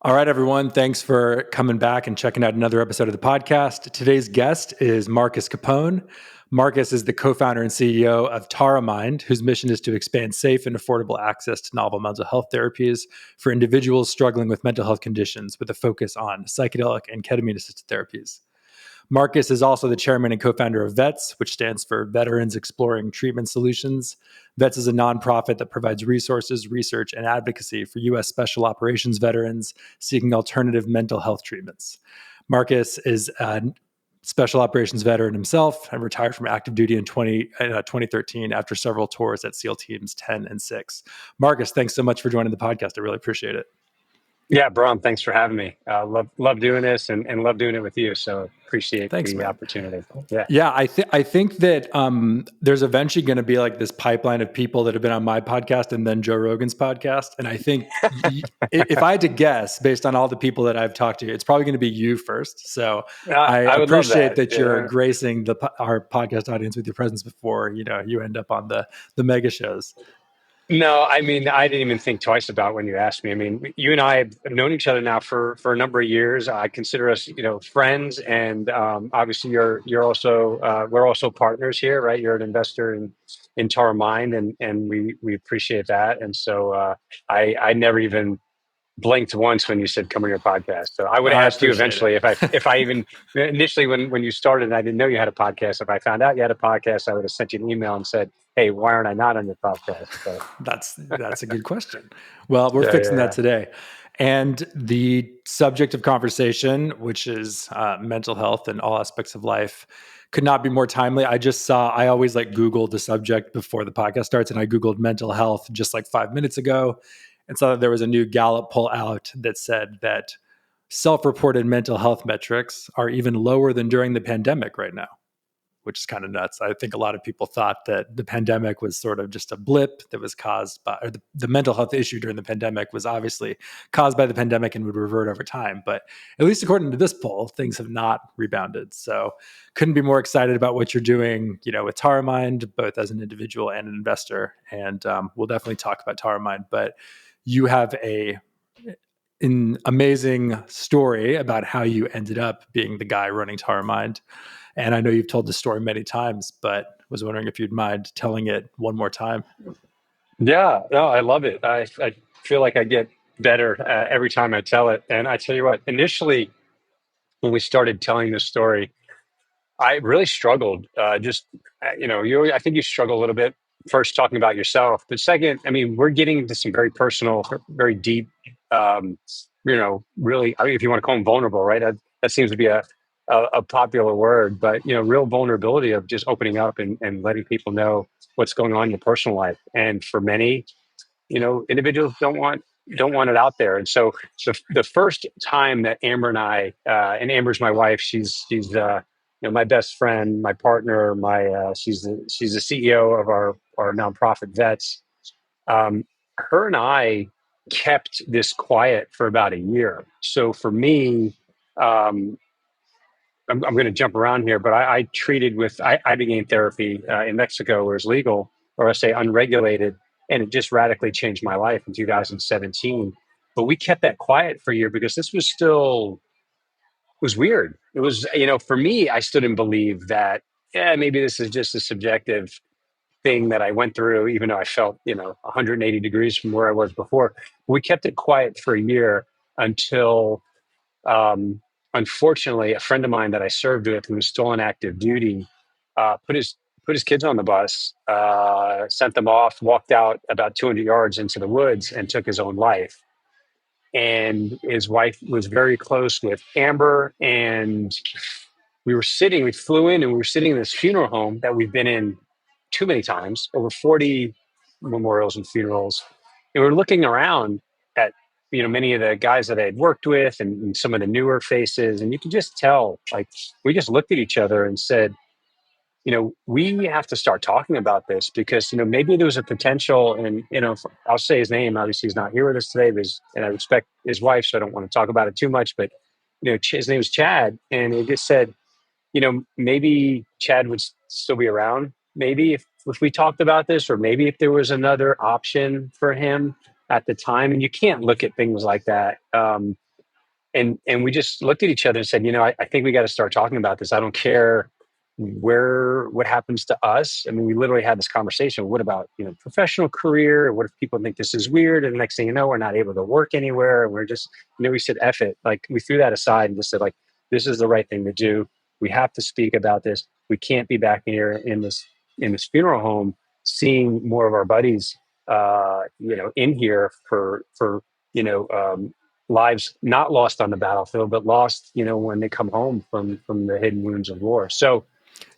All right, everyone. Thanks for coming back and checking out another episode of the podcast. Today's guest is Marcus Capone. Marcus is the co-founder and CEO of Mind, whose mission is to expand safe and affordable access to novel mental health therapies for individuals struggling with mental health conditions with a focus on psychedelic and ketamine-assisted therapies. Marcus is also the chairman and co-founder of VETS, which stands for Veterans Exploring Treatment Solutions. VETS is a nonprofit that provides resources, research, and advocacy for U.S. Special Operations veterans seeking alternative mental health treatments. Marcus is a Special Operations veteran himself and retired from active duty in 2013 after several tours at SEAL Teams 10 and 6. Marcus, thanks so much for joining the podcast. I really appreciate it. Yeah, Bram, thanks for having me. Love doing this and love doing it with you. So appreciate Thanks, the man. opportunity. Yeah. Yeah, I think that there's eventually going to be like this pipeline of people that have been on my podcast and then Joe Rogan's podcast. And I think if I had to guess, based on all the people that I've talked to, it's probably going to be you first. So I I would love appreciate that Yeah. you're gracing our podcast audience with your presence before you end up on the mega shows. No, I mean, I didn't even think twice about when you asked me. I mean, you and I have known each other now for a number of years. I consider us, friends, and obviously you're also we're also partners here, right? You're an investor in Mind, and we appreciate that. And so I never even blinked once when you said come on your podcast. So I would have I asked you appreciate eventually it. if I even initially when you started and I didn't know you had a podcast. If I found out you had a podcast, I would have sent you an email and said, "Hey, why aren't I not on your podcast?" So, That's a good question. Well, we're fixing that yeah. today. And the subject of conversation, which is mental health and all aspects of life, could not be more timely. I always like Googled the subject before the podcast starts, and I Googled mental health just like 5 minutes ago and saw that there was a new Gallup poll out that said that self-reported mental health metrics are even lower than during the pandemic right now, which is kind of nuts. I think a lot of people thought that the pandemic was sort of just a blip that was caused by, or the mental health issue during the pandemic was obviously caused by the pandemic and would revert over time. But at least according to this poll, things have not rebounded. So couldn't be more excited about what you're doing, with Mind, both as an individual and an investor. And we'll definitely talk about Mind. But you have an amazing story about how you ended up being the guy running Mind. And I know you've told the story many times, but was wondering if you'd mind telling it one more time. Yeah, no, I love it. I feel like I get better every time I tell it. And I tell you what, initially when we started telling this story, I really struggled. I think you struggle a little bit first talking about yourself, but second, I mean, we're getting into some very personal, very deep, um, really, I mean, if you want to call them vulnerable, right? That seems to be a popular word, but real vulnerability of just opening up and letting people know what's going on in your personal life. And for many, individuals don't want it out there. And so the first time that Amber and and Amber's my wife, she's my best friend, my partner, she's the CEO of our nonprofit Vets. Her and I kept this quiet for about a year. So for me, um, I'm going to jump around here, but I began therapy in Mexico where it's legal, or I say unregulated, and it just radically changed my life in 2017. But we kept that quiet for a year because this was weird. It was, for me, I stood and believed that, yeah, maybe this is just a subjective thing that I went through, even though I felt, 180 degrees from where I was before. We kept it quiet for a year until, um, unfortunately, a friend of mine that I served with, who was still on active duty, put his kids on the bus, sent them off, walked out about 200 yards into the woods, and took his own life. And his wife was very close with Amber, and we flew in, and we were sitting in this funeral home that we've been in too many times, over 40 memorials and funerals. And we were looking around at, many of the guys that I had worked with and some of the newer faces. And you could just tell, like, we just looked at each other and said, we have to start talking about this because, maybe there was a potential. And, I'll say his name. Obviously, he's not here with us today, and I respect his wife, so I don't want to talk about it too much. But, his name was Chad. And it just said, maybe Chad would still be around. Maybe if we talked about this, or maybe if there was another option for him at the time. And you can't look at things like that. And we just looked at each other and said, I think we got to start talking about this. I don't care what happens to us. I mean, we literally had this conversation. What about, professional career? What if people think this is weird? And the next thing you know, we're not able to work anywhere. And we're just, we said, F it. Like, we threw that aside and just said, like, this is the right thing to do. We have to speak about this. We can't be back here in this funeral home seeing more of our buddies, in here for, you know, um, lives not lost on the battlefield, but lost, when they come home from the hidden wounds of war. So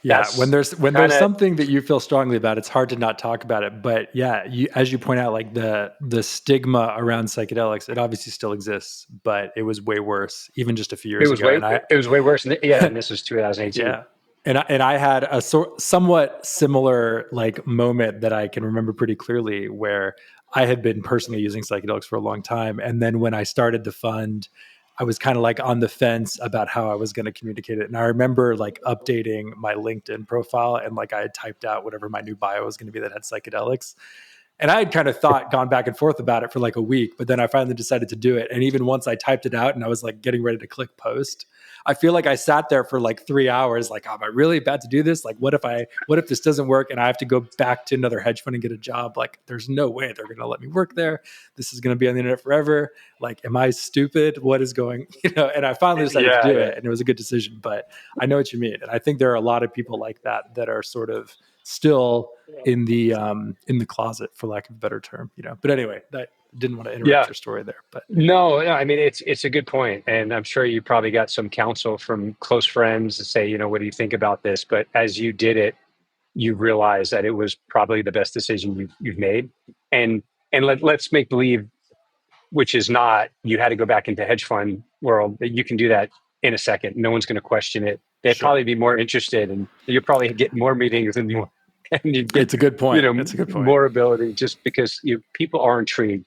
Yeah, when that's there's kind of something that you feel strongly about, it's hard to not talk about it. But yeah, as you point out, like the stigma around psychedelics, it obviously still exists, but it was way worse even just a few it years was ago. way And I it was way worse. Yeah, and this was 2018. yeah. And I had a somewhat similar like moment that I can remember pretty clearly where I had been personally using psychedelics for a long time. And then when I started the fund, I was kind of like on the fence about how I was going to communicate it. And I remember like updating my LinkedIn profile and like I had typed out whatever my new bio was going to be that had psychedelics. And I had kind of gone back and forth about it for like a week, but then I finally decided to do it. And even once I typed it out and I was like getting ready to click post, I feel like I sat there for like 3 hours, like, am I really about to do this? Like, what if this doesn't work and I have to go back to another hedge fund and get a job? Like, there's no way they're going to let me work there. This is going to be on the internet forever. Like, am I stupid? What is going, and I finally decided to Yeah, do yeah, it and it was a good decision, but I know what you mean. And I think there are a lot of people like that are sort of still in the closet, for lack of a better term. But anyway, that didn't want to interrupt yeah. your story there. But No, no, I mean it's a good point, and I'm sure you probably got some counsel from close friends to say, what do you think about this? But as you did it, you realize that it was probably the best decision you've made, and let's make believe, which is not, you had to go back into hedge fund world, that you can do that in a second. No one's going to question it. They'd sure, probably be more interested, and you'll probably get more meetings and more, and you get it's a good point. It's a good point. more ability, just because people are intrigued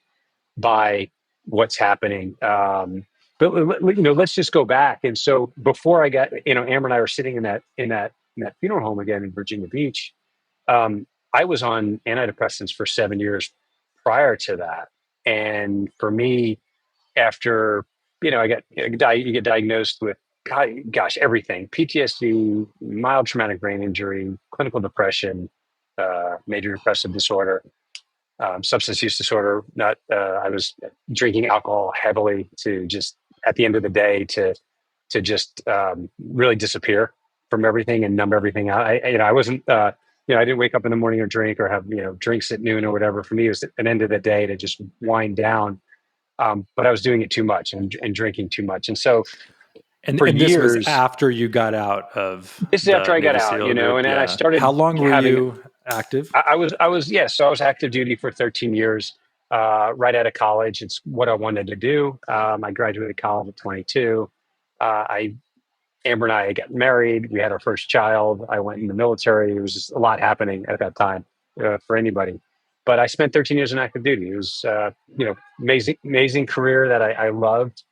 by what's happening. But let's just go back. And so before I got, Amber and I were sitting in that funeral home again in Virginia Beach. I was on antidepressants for 7 years prior to that, and for me, after you get diagnosed with, gosh, everything: PTSD, mild traumatic brain injury, clinical depression, major depressive disorder, substance use disorder. Not, I was drinking alcohol heavily to just, at the end of the day, to just really disappear from everything and numb everything out. I wasn't, I didn't wake up in the morning or drink or have drinks at noon or whatever. For me, it was an end of the day to just wind down. But I was doing it too much and drinking too much, and so for And this was years. after you got out of This is after the I got Navy out, SEAL group. and then I Yeah. How started long were having. you active? I was yes, so I was active duty for 13 years, right out of college. It's what I wanted to do. I graduated college at 22. I Amber and I got married. We had our first child. I went in the military. It was just a lot happening at that time, for anybody. But I spent 13 years in active duty. It was, amazing career that I loved.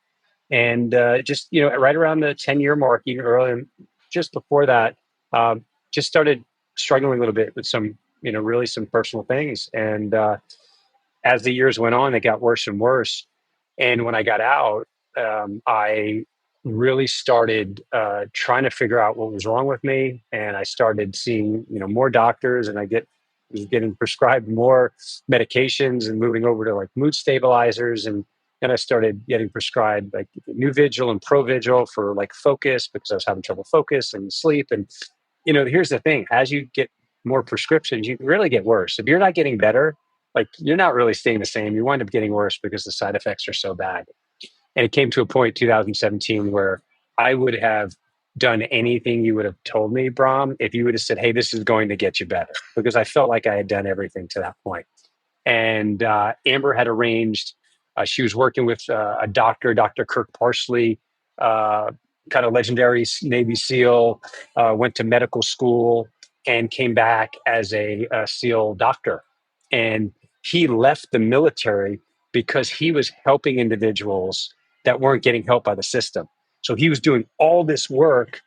And just, right around the 10-year mark, even earlier, just before that, just started struggling a little bit with some, really some personal things. And as the years went on, it got worse and worse. And when I got out, I really started trying to figure out what was wrong with me. And I started seeing, more doctors, and was getting prescribed more medications and moving over to like mood stabilizers. And then I started getting prescribed like New Vigil and Provigil for like focus, because I was having trouble focus and sleep. And, here's the thing: as you get more prescriptions, you really get worse. If you're not getting better, like, you're not really staying the same. You wind up getting worse because the side effects are so bad. And it came to a point, 2017, where I would have done anything you would have told me, Brahm, if you would have said, "Hey, this is going to get you better," because I felt like I had done everything to that point. And Amber had arranged, she was working with a doctor, Dr. Kirk Parsley, uh, kind of legendary Navy SEAL, went to medical school and came back as a SEAL doctor. And he left the military because he was helping individuals that weren't getting help by the system. So he was doing all this work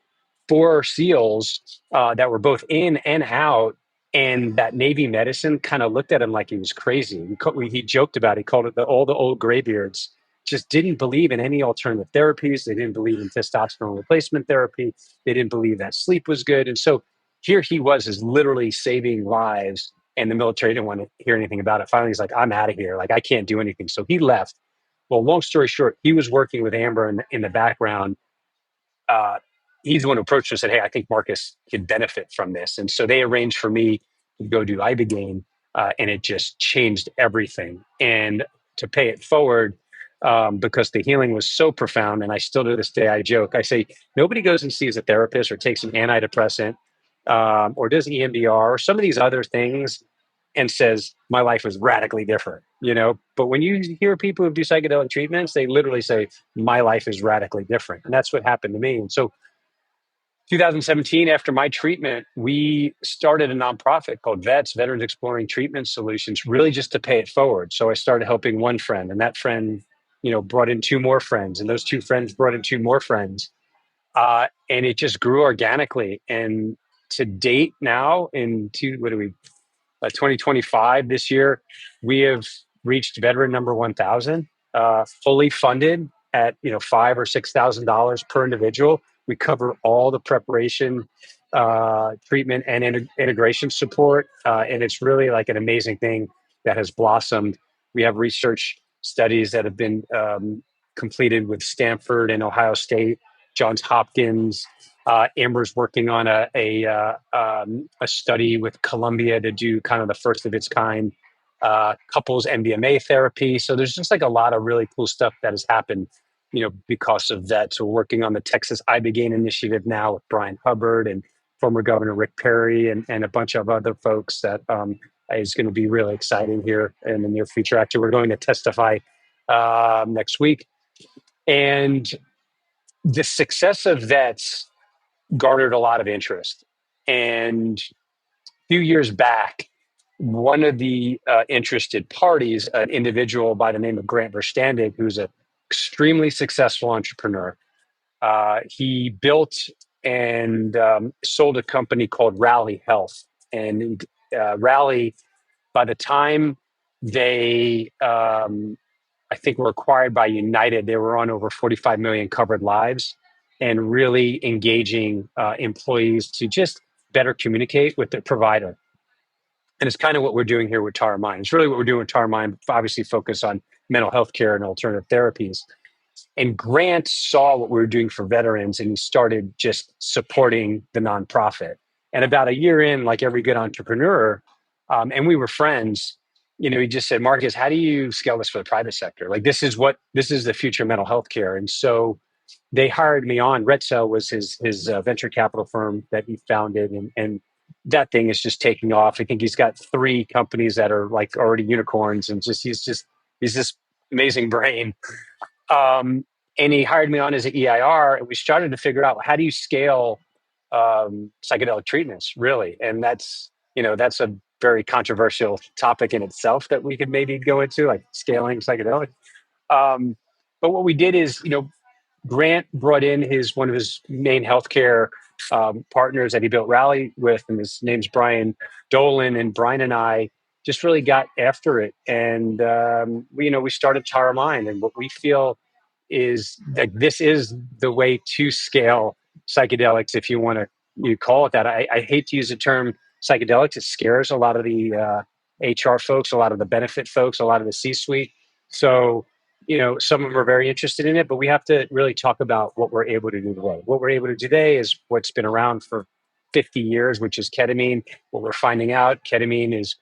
for SEALs that were both in and out, and that Navy medicine kind of looked at him like he was crazy. He joked about it. He called it all the old graybeards. just didn't believe in any alternative therapies. They didn't believe in testosterone replacement therapy. They didn't believe that sleep was good. And so here he was, is literally saving lives, and the military didn't want to hear anything about it. Finally, he's like, I'm out of here. Like, I can't do anything. So he left. Well, long story short, he was working with Amber in the background. uh, he's the one who approached us and said, "Hey, I think Marcus could benefit from this." And so they arranged for me to go do Ibogaine, and it just changed everything. And to pay it forward, because the healing was so profound, and I still to this day I joke, I say nobody goes and sees a therapist or takes an antidepressant, or does EMDR or some of these other things and says my life was radically different, but when you hear people who do psychedelic treatments, they literally say my life is radically different. And that's what happened to me. And so 2017, after my treatment, we started a nonprofit called Veterans Exploring Treatment Solutions, really just to pay it forward. So I started helping one friend, and that friend, brought in two more friends, and those two friends brought in two more friends. And it just grew organically. And to date now, what do we 2025, this year, we have reached veteran number 1,000, fully funded at five or $6,000 per individual. We cover all the preparation, treatment, and integration support, and it's really like an amazing thing that has blossomed. We have research studies that have been completed with Stanford and Ohio State, Johns Hopkins. Amber's working on a study with Columbia to do kind of the first of its kind couples MDMA therapy. So there's just like a lot of really cool stuff that has happened, because of that. So we're working on the Texas Ibogaine initiative now with Brian Hubbard and former Governor Rick Perry and a bunch of other folks that is going to be really exciting here in the near future. Actually, we're going to testify next week. And the success of vets garnered a lot of interest. And a few years back, one of the interested parties, an individual by the name of Grant Verstandig, who's an extremely successful entrepreneur, he built and sold a company called Rally Health. And Rally, by the time they, I think, were acquired by United, they were on over 45 million covered lives, and really engaging employees to just better communicate with their provider. And it's kind of what we're doing here with Tara Mind. It's really what we're doing with Tara Mind, obviously focus on mental health care and alternative therapies. And Grant saw what we were doing for veterans, and he started just supporting the nonprofit. And about a year in, like every good entrepreneur, and we were friends, he just said, Marcus, how do you scale this for the private sector? Like, this is the future of mental health care. And so they hired me on. Retzel was his venture capital firm that he founded, and that thing is just taking off. I think he's got three companies that are like already unicorns, and he's this amazing brain. And he hired me on as an EIR, and we started to figure out, how do you scale psychedelic treatments, really? And that's a very controversial topic in itself that we could maybe go into, like scaling psychedelic. Um, but what we did is, Grant brought in one of his main healthcare partners that he built Rally with, and his name's Brian Dolan. And Brian and I just really got after it, and we started Tara Mind. And what we feel is that this is the way to scale psychedelics, if you want to call it that. I hate to use the term psychedelics; it scares a lot of the HR folks, a lot of the benefit folks, a lot of the C-suite. So some of them are very interested in it, but we have to really talk about what we're able to do today. What we're able to do today is what's been around for 50 years, which is ketamine. What we're finding out, ketamine is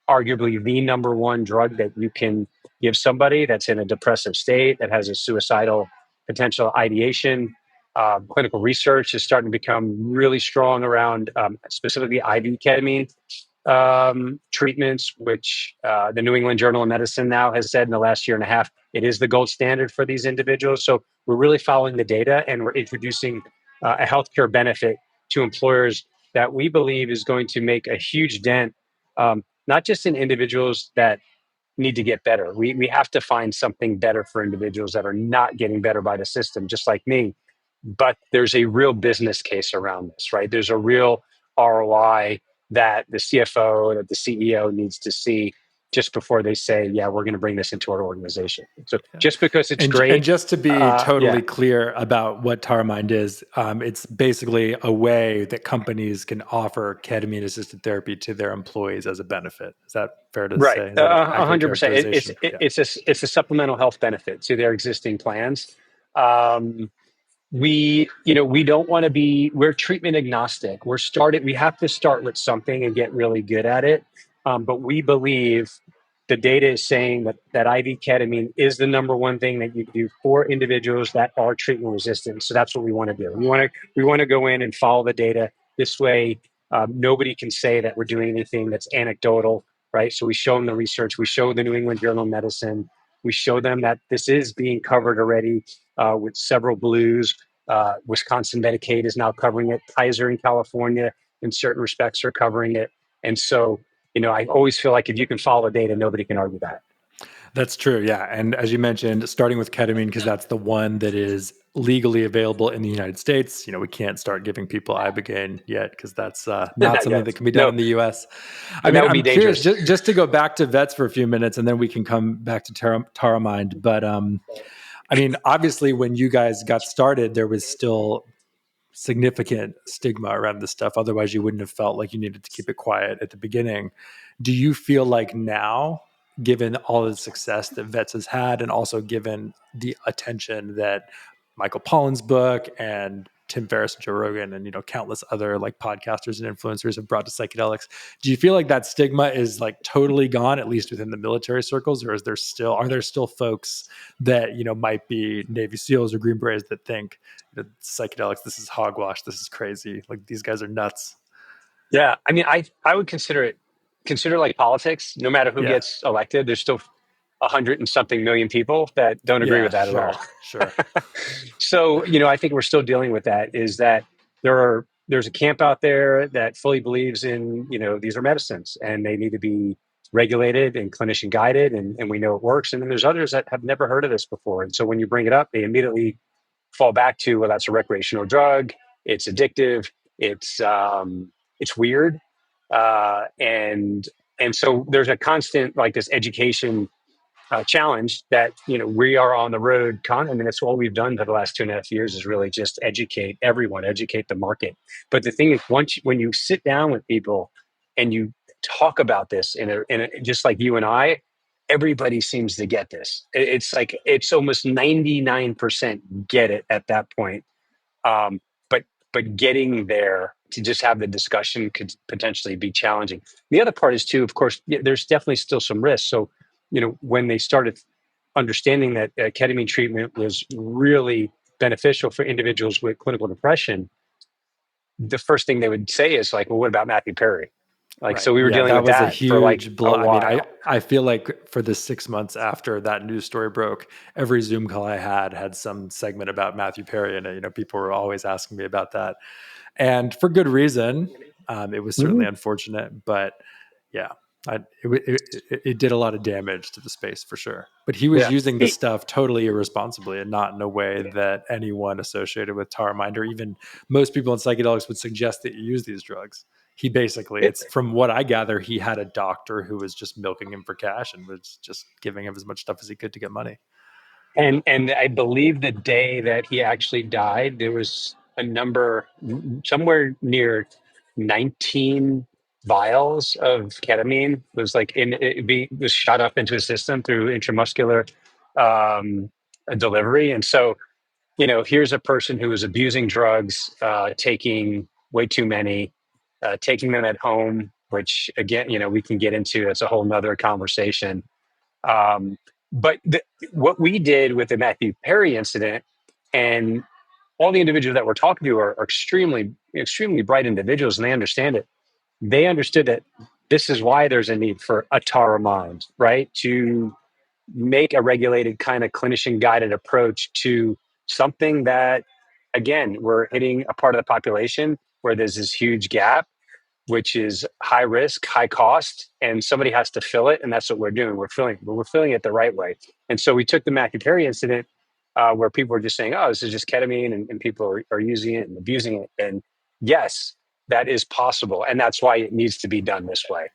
arguably the number one drug that you can give somebody that's in a depressive state, that has a suicidal potential ideation. Clinical research is starting to become really strong around specifically IV ketamine treatments, which the New England Journal of Medicine now has said in the last year and a half, it is the gold standard for these individuals. So we're really following the data, and we're introducing a healthcare benefit to employers that we believe is going to make a huge dent, not just in individuals that need to get better. We have to find something better for individuals that are not getting better by the system, just like me. But there's a real business case around this, right? There's a real ROI that the CFO, that the CEO needs to see. just before they say, yeah, we're going to bring this into our organization. So Yeah. just because it's And great, just to be yeah, totally clear about what Taramind is, it's basically a way that companies can offer ketamine assisted therapy to their employees as a benefit. Is that fair to right, say? Is that an accurate 100%. characterization? Yeah. It's a supplemental health benefit to their existing plans. Um, we don't want to be, we're treatment agnostic. We have to start with something and get really good at it. But we believe the data is saying that IV ketamine is the number one thing that you do for individuals that are treatment resistant. So that's what we want to do. We want to go in and follow the data. This way, nobody can say that we're doing anything that's anecdotal, right? So we show them the research, we show the New England Journal of Medicine, we show them that this is being covered already with several blues. Wisconsin Medicaid is now covering it. Kaiser in California, in certain respects, are covering it. And so, I always feel like if you can follow data, nobody can argue that. That's true. Yeah. And as you mentioned, starting with ketamine, because that's the one that is legally available in the United States. We can't start giving people Ibogaine yet because that's not Not something yet. that can be done No, in the US. I and that mean, would be I'm curious, dangerous. just to go back to vets for a few minutes and then we can come back to Taramind. But I mean, obviously, when you guys got started, there was still significant stigma around this stuff. Otherwise, you wouldn't have felt like you needed to keep it quiet at the beginning. Do you feel like now, given all the success that Vets has had, and also given the attention that Michael Pollan's book and Tim Ferriss and Joe Rogan and countless other like podcasters and influencers have brought to psychedelics, do you feel like that stigma is like totally gone, at least within the military circles, or are there still folks that might be Navy SEALs or Green Berets that think psychedelics, this is hogwash, this is crazy, like these guys are nuts? Yeah, I mean, I would consider like politics. No matter who Yeah. gets elected, there's still 100 and something million people that don't agree with Yeah, that at all. sure. So, I think we're still dealing with that. Is that there's a camp out there that fully believes in, these are medicines and they need to be regulated and clinician guided, and we know it works. And then there's others that have never heard of this before. And so when you bring it up, they immediately fall back to, well, that's a recreational drug, it's addictive, it's weird. And so there's a constant like this education challenge that we are on the road. I mean, that's all we've done for the last 2.5 years is really just educate everyone, educate the market. But the thing is, when you sit down with people and you talk about this just like you and I, everybody seems to get this. It's like it's almost 99% get it at that point. Um, but getting there to just have the discussion could potentially be challenging. The other part is too, of course, there's definitely still some risks. So, when they started understanding that ketamine treatment was really beneficial for individuals with clinical depression, the first thing they would say is like, well, what about Matthew Perry? Like, Right. so we were Yeah, dealing that with was a that for like huge a blow. I mean, I while. I feel like for the 6 months after that news story broke, every Zoom call I had some segment about Matthew Perry, and people were always asking me about that, and for good reason. It was certainly Mhm. unfortunate, but yeah, it did a lot of damage to the space for sure. But he was Yeah. using the stuff totally irresponsibly and not in a way that anyone associated with Taramind or even most people in psychedelics would suggest that you use these drugs. He basically, It, it's from what I gather, he had a doctor who was just milking him for cash and was just giving him as much stuff as he could to get money. And I believe the day that he actually died, there was a number somewhere near 19 vials of ketamine was like was shot up into his system through intramuscular um, delivery. And so, here's a person who was abusing drugs, taking way too many, taking them at home, which again, we can get into. It's a whole nother conversation. Um, but what we did with the Matthew Perry incident, and all the individuals that we're talking to are extremely, extremely bright individuals, and they understand it. They understood that this is why there's a need for a Tara mind, right? To make a regulated kind of clinician guided approach to something that, again, we're hitting a part of the population where there's this huge gap, which is high risk, high cost, and somebody has to fill it, and that's what we're doing. We're filling it the right way. And so we took the Matthew Perry incident, where people were just saying, "Oh, this is just ketamine," and people are using it and abusing it. And yes, that is possible, and that's why it needs to be done this way.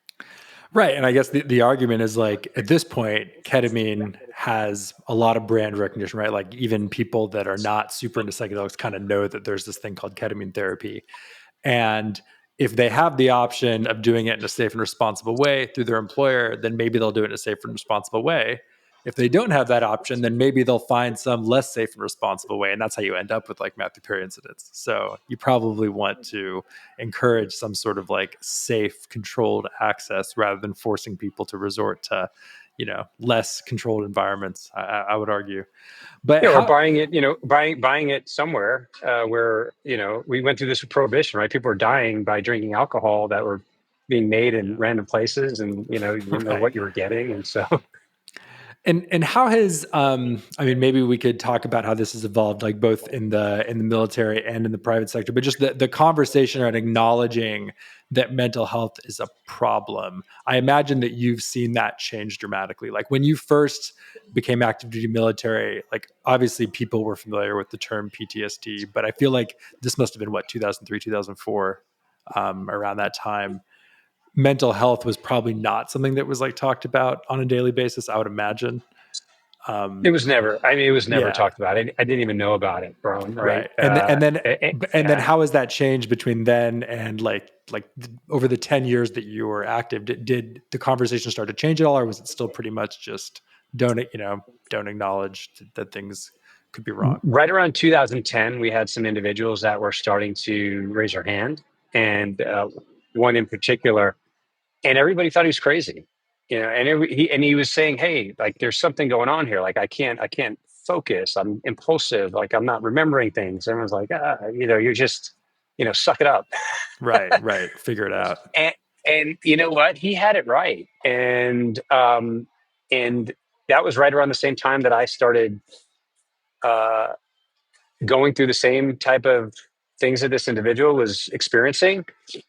Right. And I guess the argument is like at this point, ketamine has a lot of brand recognition, right? Like even people that are not super into psychedelics kind of know that there's this thing called ketamine therapy. And if they have the option of doing it in a safe and responsible way through their employer, then maybe they'll do it in a safe and responsible way. If they don't have that option, then maybe they'll find some less safe and responsible way. And that's how you end up with like Matthew Perry incidents. So you probably want to encourage some sort of like safe, controlled access rather than forcing people to resort to, less controlled environments, I would argue. But Yeah, or how, buying it, buying it somewhere where we went through this with prohibition, right? People were dying by drinking alcohol that were being made in yeah, random places, and you didn't know right. what you were getting, and so And how has I mean maybe we could talk about how this has evolved like both in the military and in the private sector, but just the conversation around acknowledging that mental health is a problem. I imagine that you've seen that change dramatically. Like when you first became active duty military, like obviously people were familiar with the term PTSD, but I feel like this must have been what 2003, 2004, around that time. Mental health was probably not something that was like talked about on a daily basis, I would imagine. it Um, was never. I mean, it was never yeah, talked about. I didn't even know about it, Brian. Right? right. And then Yeah. how has that changed between then and over the 10 years that you were active? Did the conversation start to change at all, or was it still pretty much just don't acknowledge that things could be wrong? Right around 2010, we had some individuals that were starting to raise their hand, and one in particular, and everybody thought he was crazy, he was saying, "Hey, like there's something going on here. Like I can't focus. I'm impulsive. Like I'm not remembering things." Everyone's like, you're just, suck it up. Right, right. Figure it out. and and you know what? He had it right, and that was right around the same time that I started. Uh, Going through the same type of things that this individual was experiencing.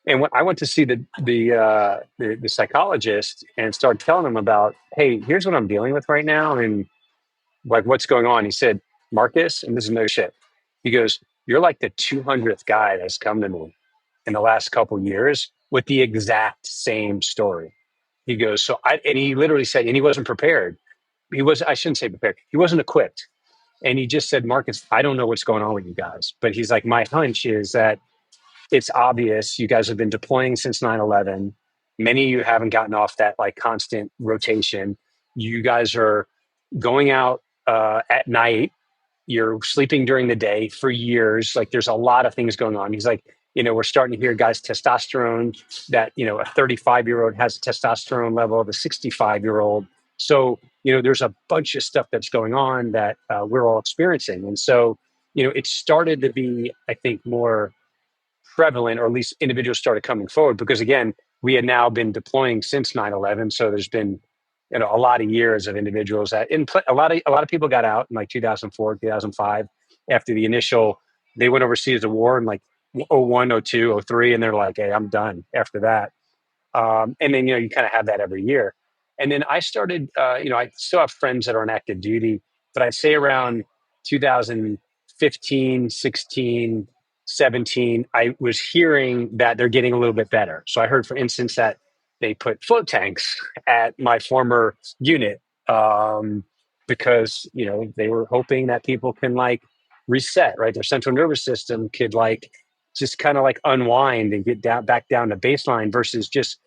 And when I went to see the psychologist and started telling him about, hey, here's what I'm dealing with right now, and like what's going on. He said, Marcus, and this is no shit. He goes, you're like the 200th guy that's come to me in the last couple years with the exact same story. He goes, and he literally said, and he wasn't prepared. I shouldn't say prepared. He wasn't equipped, and he just said, Marcus, I don't know what's going on with you guys. But he's like, my hunch is that it's obvious you guys have been deploying since 9/11. Many of you haven't gotten off that like constant rotation. You guys are going out at night. You're sleeping during the day for years. Like there's a lot of things going on. He's like, we're starting to hear guys testosterone that, a 35-year-old has a testosterone level of a 65-year-old. So, there's a bunch of stuff that's going on that we're all experiencing. And so, it started to be, I think, more prevalent, or at least individuals started coming forward because, again, we had now been deploying since 9/11. So there's been, a lot of years of individuals that a lot of people got out in like 2004, 2005 after the initial, they went overseas to war in like '01, '02, '03, and they're like, hey, I'm done after that. And then, you kind of have that every year. And then I started, I still have friends that are on active duty, but I'd say around 2015, 16, 17, I was hearing that they're getting a little bit better. So I heard, for instance, that they put float tanks at my former unit because, they were hoping that people can like reset, right? Their central nervous system could like just kind of like unwind and get back down to baseline versus just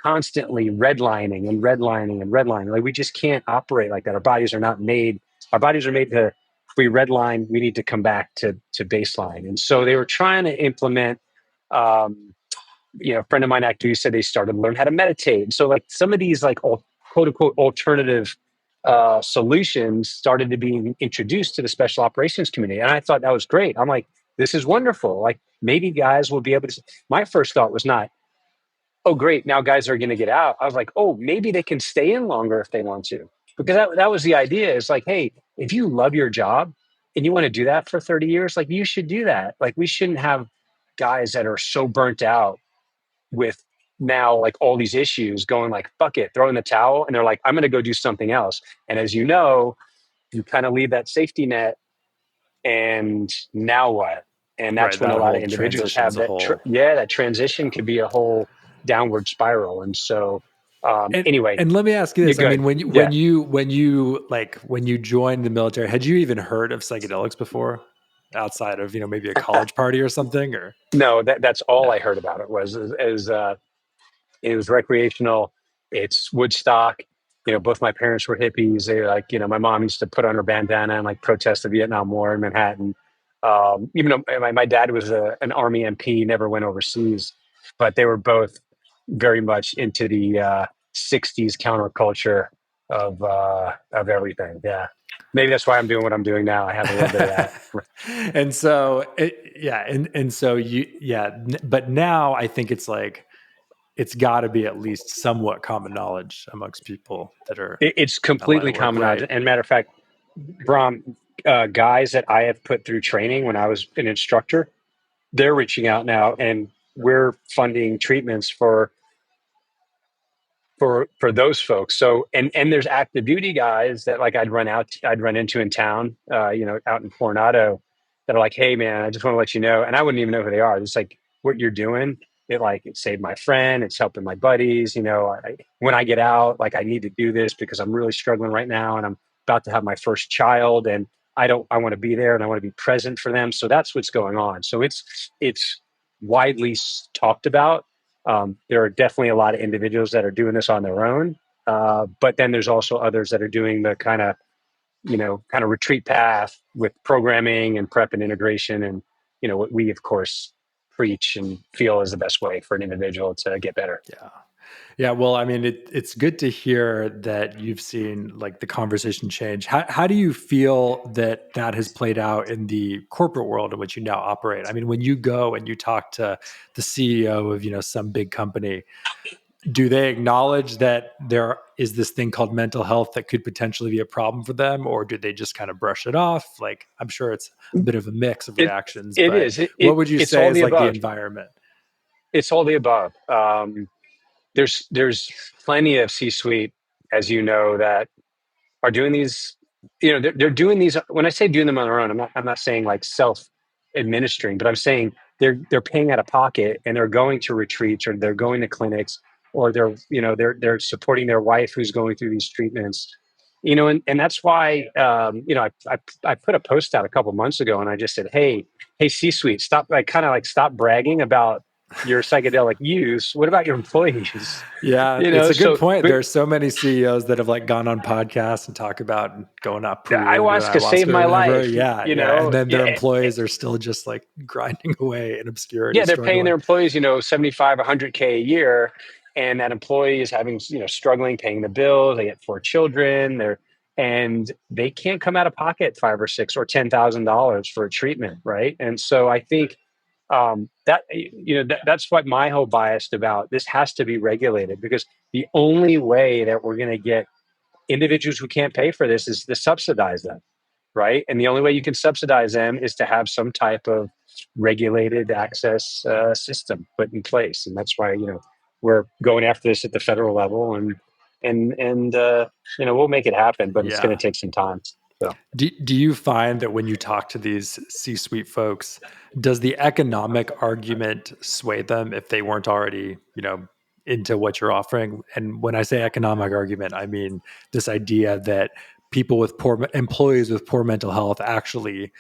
constantly redlining and redlining and redlining. Like we just can't operate like that. Our bodies are not made. Our bodies are made to. If we redline, we need to come back to baseline. And so they were trying to implement. A friend of mine actually said they started to learn how to meditate. And so like some of these like quote unquote alternative solutions started to be introduced to the special operations community, and I thought that was great. I'm like, this is wonderful. Like maybe guys will be able to. My first thought was not, oh, great, now guys are going to get out. I was like, oh, maybe they can stay in longer if they want to. Because that was the idea. It's like, hey, if you love your job and you want to do that for 30 years, like you should do that. Like we shouldn't have guys that are so burnt out with now like all these issues going like, fuck it, throw in the towel. And they're like, I'm going to go do something else. And as you kind of leave that safety net, and now what? And Right. that's when a That lot of whole individuals transition have as a that. whole. Yeah, that transition could be a whole downward spiral. And so, And Anyway, and let me ask you you're this. I good. mean, Yeah. when you joined the military, had you even heard of psychedelics before? Outside of, maybe a college party or something, or No, that's all no? I heard about it was it was recreational. It's Woodstock. Both my parents were hippies. They like, my mom used to put on her bandana and like protest the Vietnam War in Manhattan. Even though my dad was an Army MP, never went overseas, but they were both very much into the '60s counterculture of everything. Yeah, maybe that's why I'm doing what I'm doing now. I have a little bit of that. And so yeah, and so but now I think it's like it's got to be at least somewhat common knowledge amongst people that are It's in that line completely of work, common knowledge. right? And matter of fact, Brom, guys that I have put through training when I was an instructor, they're reaching out now, and we're funding treatments for those folks. So and there's active duty guys that like I'd run into in town, out in Coronado, that are like, hey man, I just want to let you know, and I wouldn't even know who they are. It's like what you're doing. It saved my friend. It's helping my buddies. When I get out, like I need to do this because I'm really struggling right now, and I'm about to have my first child, and I want to be there and I want to be present for them. So that's what's going on. So it's widely talked about. There are definitely a lot of individuals that are doing this on their own, but then there's also others that are doing the kind of retreat path with programming and prep and integration, and what we of course preach and feel is the best way for an individual to get better. Yeah. Yeah, well, I mean, it's good to hear that you've seen like the conversation change. How do you feel that that has played out in the corporate world in which you now operate? I mean, when you go and you talk to the CEO of, some big company, do they acknowledge that there is this thing called mental health that could potentially be a problem for them, or do they just kind of brush it off? Like, I'm sure it's a bit of a mix of It reactions, it but is what would you it's say all is the like the above. environment? It's all the above. There's plenty of C-suite, as you know, that are doing these. They're doing these. When I say doing them on their own, I'm not saying like self administering, but I'm saying they're paying out of pocket, and they're going to retreats, or they're going to clinics, or they're supporting their wife who's going through these treatments. And that's why I put a post out a couple months ago, and I just said, hey, C-suite, stop, like kind of like stop bragging about your psychedelic use. What about your employees? Yeah, it's a good So point. but There's so many CEOs that have like gone on podcasts and talk about going up the Peru and doing ayahuasca saved ayahuasca or my whatever. life. Yeah, yeah. And then their Yeah, employees are still just like grinding away in obscurity, yeah, they're paying their struggling. employees, 75, 100K a year, and that employee is having, struggling paying the bills. They get four children. And they can't come out of pocket five or six or $10,000 for a treatment, right? And so I think that's what my whole bias about this has to be regulated, because the only way that we're going to get individuals who can't pay for this is to subsidize them, right? And the only way you can subsidize them is to have some type of regulated access system put in place, and that's why we're going after this at the federal level, and we'll make it happen, but it's going Yeah. to take some time. So Do you find that when you talk to these C-suite folks, does the economic argument sway them if they weren't already, into what you're offering? And when I say economic argument, I mean this idea that people with poor employees with poor mental health actually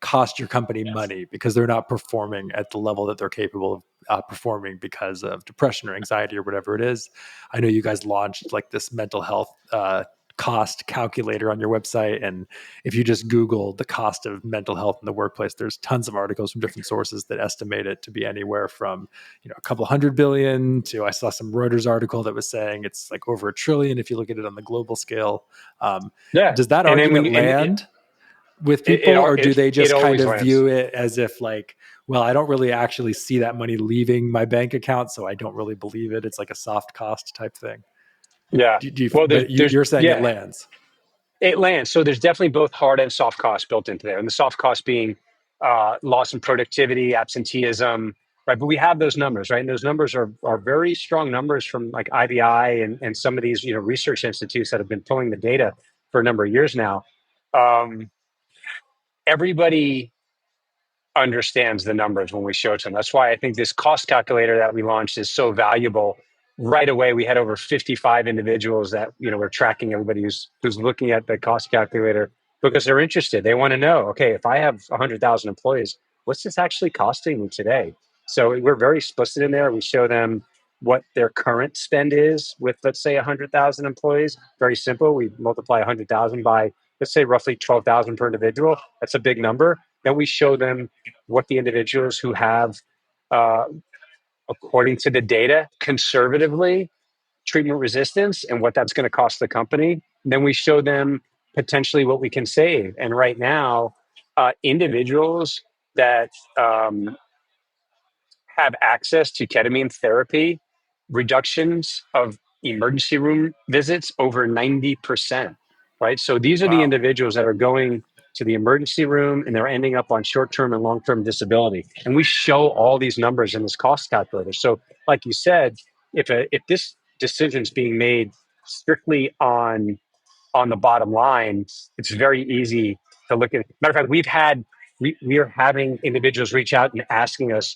cost your company money because they're not performing at the level that they're capable of performing because of depression or anxiety or whatever it is. I know you guys launched like this mental health cost calculator on your website, and if you just Google the cost of mental health in the workplace, there's tons of articles from different sources that estimate it to be anywhere from, a couple hundred billion to, I saw some Reuters article that was saying it's like over a trillion if you look at it on the global scale. Um, yeah, does that and then argument land with people, it or do they it just kind always of lands. view it as if like, well, I don't really actually see that money leaving my bank account, so I don't really believe it. It's like a soft cost type thing. Yeah, well, But there's you're saying it yeah, lands. it lands. So there's definitely both hard and soft costs built into there, and the soft cost being loss in productivity, absenteeism, right? But we have those numbers, right? And those numbers are very strong numbers from like IBI and some of these research institutes that have been pulling the data for a number of years now. Um, Everybody understands the numbers when we show it to them. That's why I think this cost calculator that we launched is so valuable, right away we had over 55 individuals that, we're tracking everybody who's looking at the cost calculator because they're interested. They want to know, okay, if I have 100,000 employees, what's this actually costing me today? So we're very explicit in there. We show them what their current spend is with, let's say, 100,000 employees. Very simple. We multiply 100,000 by, let's say, roughly 12,000 per individual. That's a big number. Then we show them what the individuals who have, uh, according to the data, conservatively, treatment resistance and what that's going to cost the company. And then we show them potentially what we can save. And right now, individuals that have access to ketamine therapy, reductions of emergency room visits over 90%, right? So these are the Wow. individuals that are going to the emergency room and they're ending up on short-term and long-term disability. And we show all these numbers in this cost calculator. So like you said, if this decision is being made strictly on the bottom line, it's very easy to look at. Matter of fact, we are having individuals reach out and asking us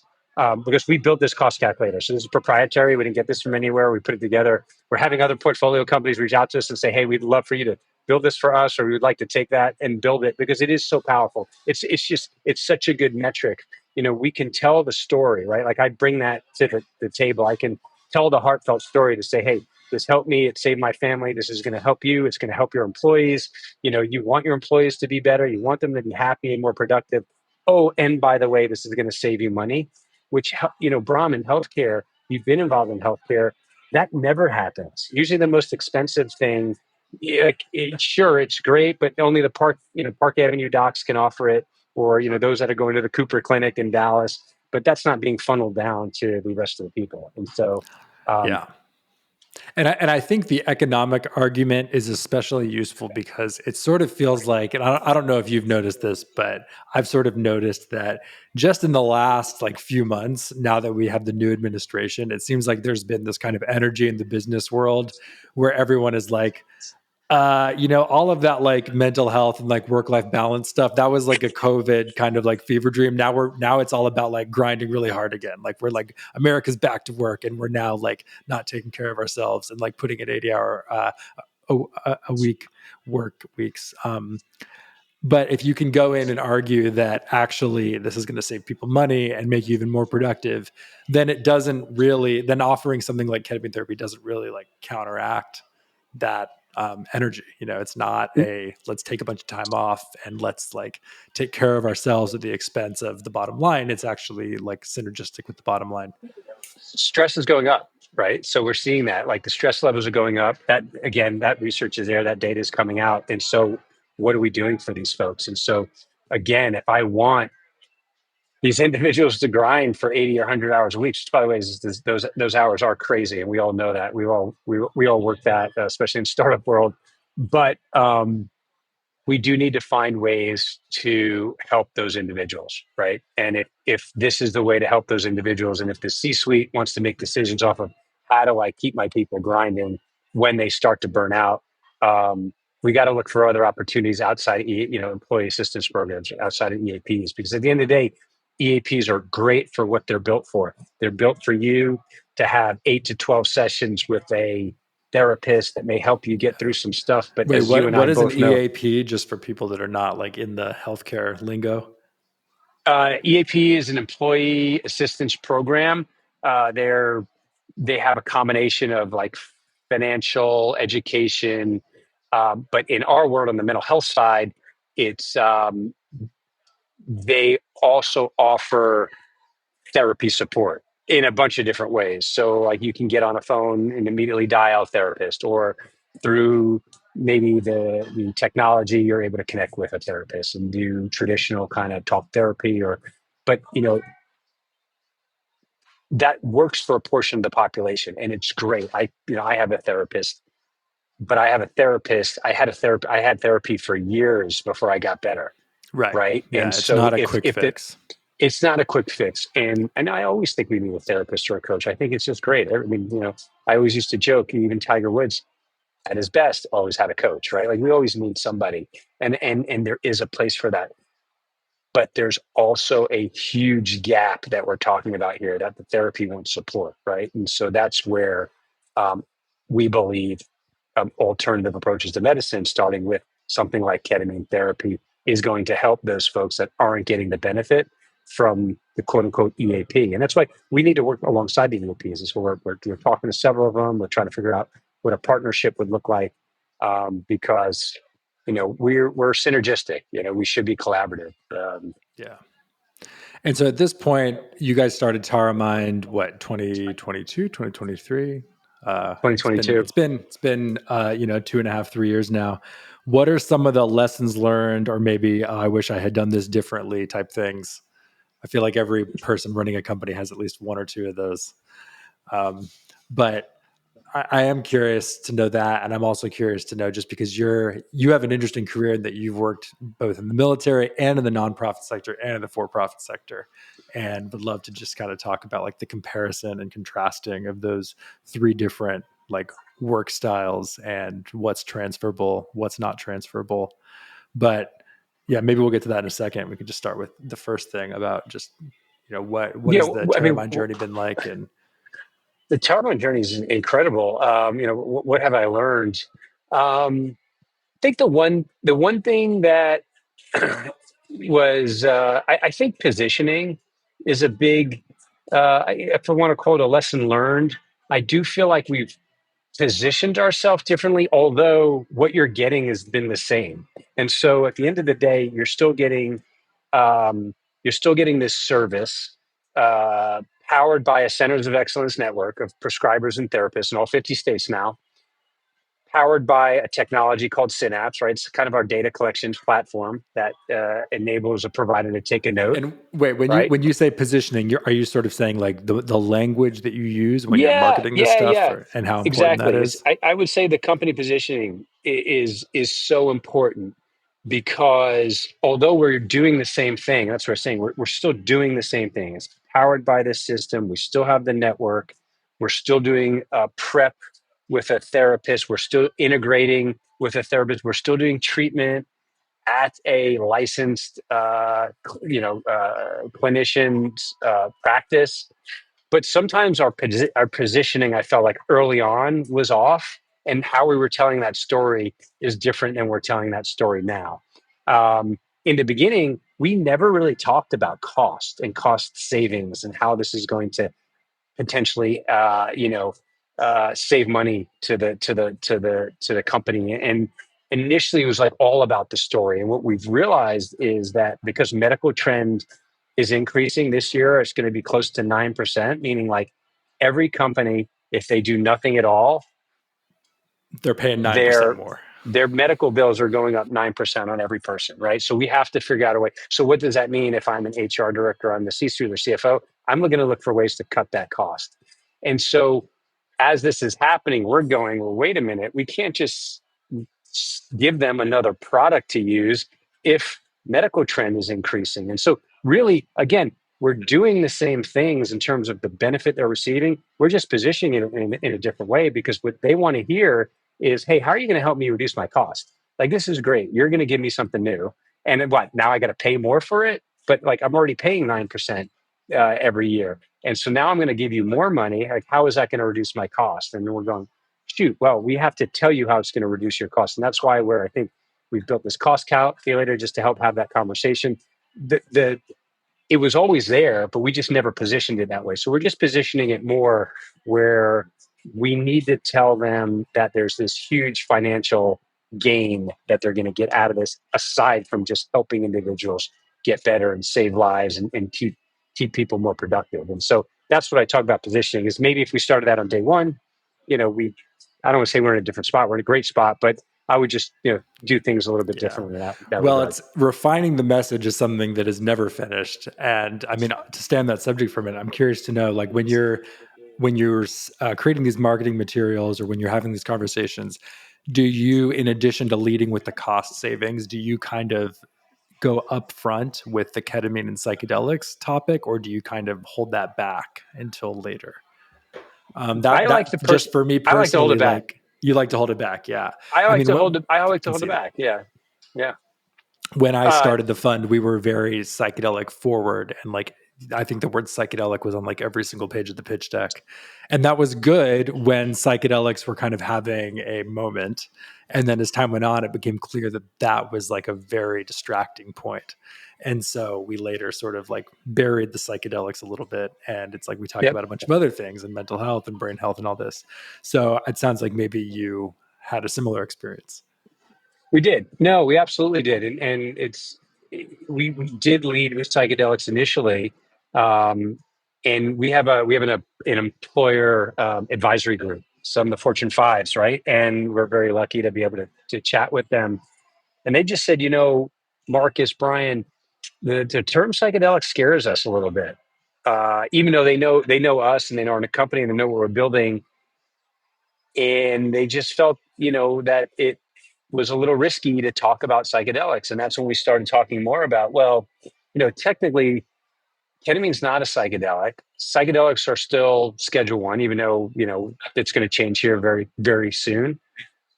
because we built this cost calculator. So this is proprietary. We didn't get this from anywhere. We put it together. We're having other portfolio companies reach out to us and say, "Hey, we'd love for you to build this for us, or we would like to take that and build it because it is so powerful. It's such a good metric. We can tell the story, right? Like I bring that to the table. I can tell the heartfelt story to say, hey, this helped me. It saved my family. This is going to help you. It's going to help your employees. You want your employees to be better. You want them to be happy and more productive. Oh, and by the way, this is going to save you money, which, Brahm, in healthcare, you've been involved in healthcare. That never happens. Usually the most expensive thing, sure, it's great, but only the Park Avenue docs can offer it, or, those that are going to the Cooper Clinic in Dallas, but that's not being funneled down to the rest of the people. And so, um, Yeah. And I think the economic argument is especially useful because it sort of feels like, and I don't know if you've noticed this, but I've sort of noticed that just in the last like few months, now that we have the new administration, it seems like there's been this kind of energy in the business world where everyone is like, all of that like mental health and like work-life balance stuff, that was like a COVID kind of like fever dream. Now it's all about like grinding really hard again. Like we're like America's back to work and we're now like not taking care of ourselves and like putting an 80-hour a week work weeks. But if you can go in and argue that actually this is going to save people money and make you even more productive, then it doesn't really, then offering something like ketamine therapy doesn't really like counteract that energy. It's not a let's take a bunch of time off and let's like take care of ourselves at the expense of the bottom line. It's actually like synergistic with the bottom line. stress is going up, right? So we're seeing that, like the stress levels are going up. That again, that research is there, that data is coming out. And so what are we doing for these folks? And so again, if I want these individuals to grind for 80 or 100 hours a week, which by the way, those hours are crazy. And we all know that. We all work that, especially in startup world. But we do need to find ways to help those individuals, right? And if this is the way to help those individuals, and if the C-suite wants to make decisions off of how do I keep my people grinding when they start to burn out, we got to look for other opportunities outside of employee assistance programs, outside of EAPs, because at the end of the day, EAPs are great for what they're built for. They're built for you to have 8 to 12 sessions with a therapist that may help you get through some stuff. But Wait, as you and I what is an both know, EAP just for people that are not like in the healthcare lingo? EAP is an employee assistance program. They have a combination of like financial education, but in our world on the mental health side, it's they also offer therapy support in a bunch of different ways. So like you can get on a phone and immediately dial a therapist, or through maybe the technology, you're able to connect with a therapist and do traditional kind of talk therapy, but that works for a portion of the population and it's great. I have a therapist, but I had therapy for years before I got better. Right. Right. And Yeah, it's so not a if quick if the fix. it's not a quick fix. And I always think we need a therapist or a coach. I think it's just great. I mean, I always used to joke, even Tiger Woods at his best always had a coach, right? Like we always need somebody. And there is a place for that. But there's also a huge gap that we're talking about here that the therapy won't support, right? And so that's where um, we believe alternative approaches to medicine, starting with something like ketamine therapy, is going to help those folks that aren't getting the benefit from the quote unquote EAP. And that's why we need to work alongside the EAPs. And so we're talking to several of them. We're trying to figure out what a partnership would look like, because we're synergistic. We should be collaborative. Yeah. And so at this point, you guys started Tara Mind, what, 2022, 2023? It's been 2022. it's been 2.5, 3 years now. What are some of the lessons learned, or maybe I wish I had done this differently type things? I feel like every person running a company has at least one or two of those. But I am curious to know that, and I'm also curious to know, just because you have an interesting career in that you've worked both in the military and in the nonprofit sector and in the for-profit sector, and would love to just kind of talk about like the comparison and contrasting of those three different like work styles and what's transferable, what's not transferable. But yeah, maybe we'll get to that in a second. We could just start with the first thing about just what Yeah, has the I mean, Terramine journey been like, and the Tarpon journey is incredible. What have I learned? I think the one thing that was, I think positioning is a big, if I want to call it a lesson learned. I do feel like we've positioned ourselves differently, although what you're getting has been the same. And so at the end of the day, um, you're still getting this service, powered by a Centers of Excellence network of prescribers and therapists in all 50 states now, powered by a technology called Synapse, right? It's kind of our data collections platform that enables a provider to take a note, And wait, when you right? when you say positioning, are you sort of saying like the language that you use when you're Yeah, marketing this yeah, stuff, yeah. and how important that Exactly. is? I would say the company positioning is so important, because although we're doing the same thing, that's what we're saying. We're still doing the same thing. It's powered by this system. We still have the network. We're still doing prep with a therapist. We're still integrating with a therapist. We're still doing treatment at a licensed, clinician's practice. But sometimes our positioning, I felt like early on, was off, and how we were telling that story is different than we're telling that story now. In the beginning, we never really talked about cost and cost savings and how this is going to potentially, save money to the company. And initially, it was like all about the story. And what we've realized is that because medical trend is increasing this year, it's going to be close to 9%, meaning like every company, if they do nothing at all, They're paying 9% their more. their medical bills are going up 9% on every person, right? So we have to figure out a way. So what does that mean if I'm an HR director, I'm the C-suite or CFO? I'm going to look for ways to cut that cost. And so as this is happening, we're going, well, wait a minute, we can't just give them another product to use if medical trend is increasing. And so really, again, we're doing the same things in terms of the benefit they're receiving. We're just positioning it in a different way, because what they want to hear is, hey, how are you going to help me reduce my cost? Like, this is great. You're going to give me something new. And then what? Now I got to pay more for it? But like, I'm already paying 9% every year. And so now I'm going to give you more money. Like, how is that going to reduce my cost? And then we're going, shoot, well, we have to tell you how it's going to reduce your costs. And that's why I think we've built this cost calculator just to help have that conversation. The It was always there, but we just never positioned it that way. So we're just positioning it more where we need to tell them that there's this huge financial gain that they're going to get out of this, aside from just helping individuals get better and save lives, and keep people more productive. And so that's what I talk about positioning, is maybe if we started that on day one, we I don't want to say we're in a different spot. We're in a great spot, but I would just do things a little bit Yeah. differently in that Well, regard. it's refining the message is something that is never finished. And I mean, to stay on that subject for a minute, I'm curious to know, like, when you're creating these marketing materials, or when you're having these conversations, do you, in addition to leading with the cost savings, do you kind of go up front with the ketamine and psychedelics topic, or do you kind of hold that back until later? I like That the person. just for me I like to hold personally, it back. like, you like to hold it back. Yeah. I I like mean, to hold what it. I like I to can hold it see that. back. Yeah, yeah. When I Uh, started the fund, we were very psychedelic forward, and like I think the word psychedelic was on like every single page of the pitch deck. And that was good when psychedelics were kind of having a moment. And then as time went on, it became clear that that was like a very distracting point. And so we later sort of like buried the psychedelics a little bit. And it's like we talked Yep. about a bunch of other things and mental health and brain health and all this. So it sounds like maybe you had a similar experience. We did. No, we absolutely did. And we did lead with psychedelics initially. Um, and we have an employer advisory group, some of the Fortune fives, right? And we're very lucky to be able to chat with them. And they just said, Marcus, Brian, the term psychedelic scares us a little bit. Even though they know us and they know our company and they know what we're building, and they just felt that it was a little risky to talk about psychedelics. And that's when we started talking more about, well, technically ketamine's not a psychedelic. Psychedelics are still Schedule 1, even though it's going to change here very, very soon.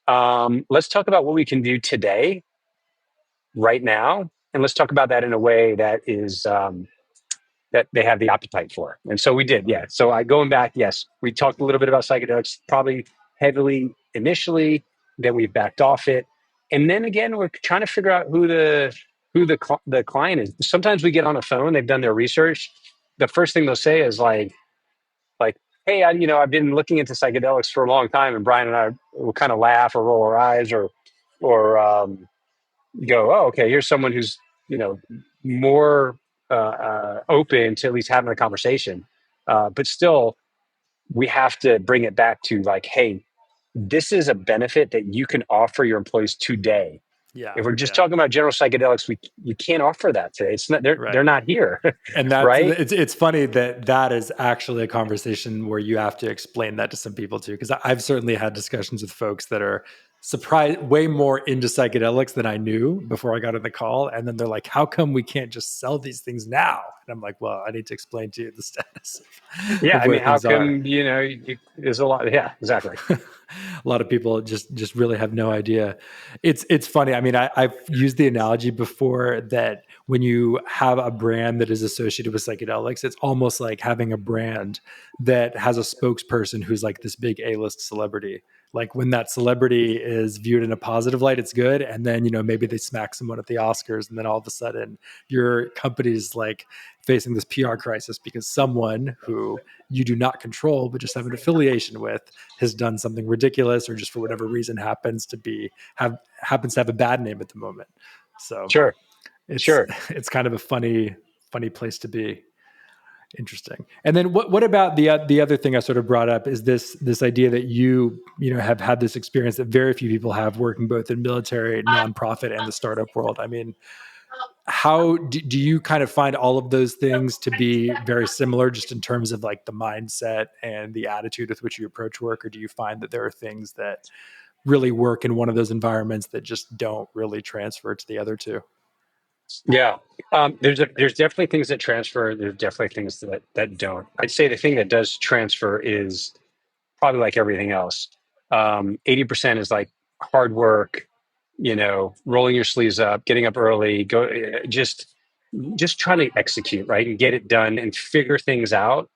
Let's talk about what we can do today, right now, and let's talk about that in a way that is that they have the appetite for. And so we did, yeah. So going back, yes, we talked a little bit about psychedelics, probably heavily initially, then we backed off it. And then again, we're trying to figure out who the client is. Sometimes we get on a phone, they've done their research. The first thing they'll say is like, hey, I've been looking into psychedelics for a long time, and Brian and I will kind of laugh or roll our eyes or go, oh, okay, here's someone who's more open to at least having a conversation. But still, we have to bring it back to like, hey, this is a benefit that you can offer your employees today. Yeah. If we're just Yeah. talking about general psychedelics, you can't offer that today. It's not they're Right. not here, And that's right? it's funny that that is actually a conversation where you have to explain that to some people too, because I've certainly had discussions with folks that are surprised way more into psychedelics than I knew before I got on the call, and then they're like, how come we can't just sell these things now? And I'm like, well, I need to explain to you the status Yeah, of I where mean, how things are. come there's a lot? Yeah, exactly. A lot of people just really have no idea. It's funny. I mean, I've used the analogy before that when you have a brand that is associated with psychedelics, it's almost like having a brand that has a spokesperson who's like this big A-list celebrity. Like when that celebrity is viewed in a positive light, it's good. And then, maybe they smack someone at the Oscars, and then all of a sudden your company's like facing this PR crisis because someone who you do not control, but just have an affiliation with, has done something ridiculous or just for whatever reason happens to have a bad name at the moment. So Sure, it's sure. it's kind of a funny place to be. Interesting. And then what about the other thing I sort of brought up is this idea that you have had this experience that very few people have, working both in military, nonprofit, and the startup world. I mean, how do you kind of find all of those things to be very similar, just in terms of like the mindset and the attitude with which you approach work, or do you find that there are things that really work in one of those environments that just don't really transfer to the other two? Yeah, there's definitely things that transfer. There's definitely things that don't. I'd say the thing that does transfer is probably like everything else. 80% is like hard work, rolling your sleeves up, getting up early, just trying to execute, right, and get it done and figure things out.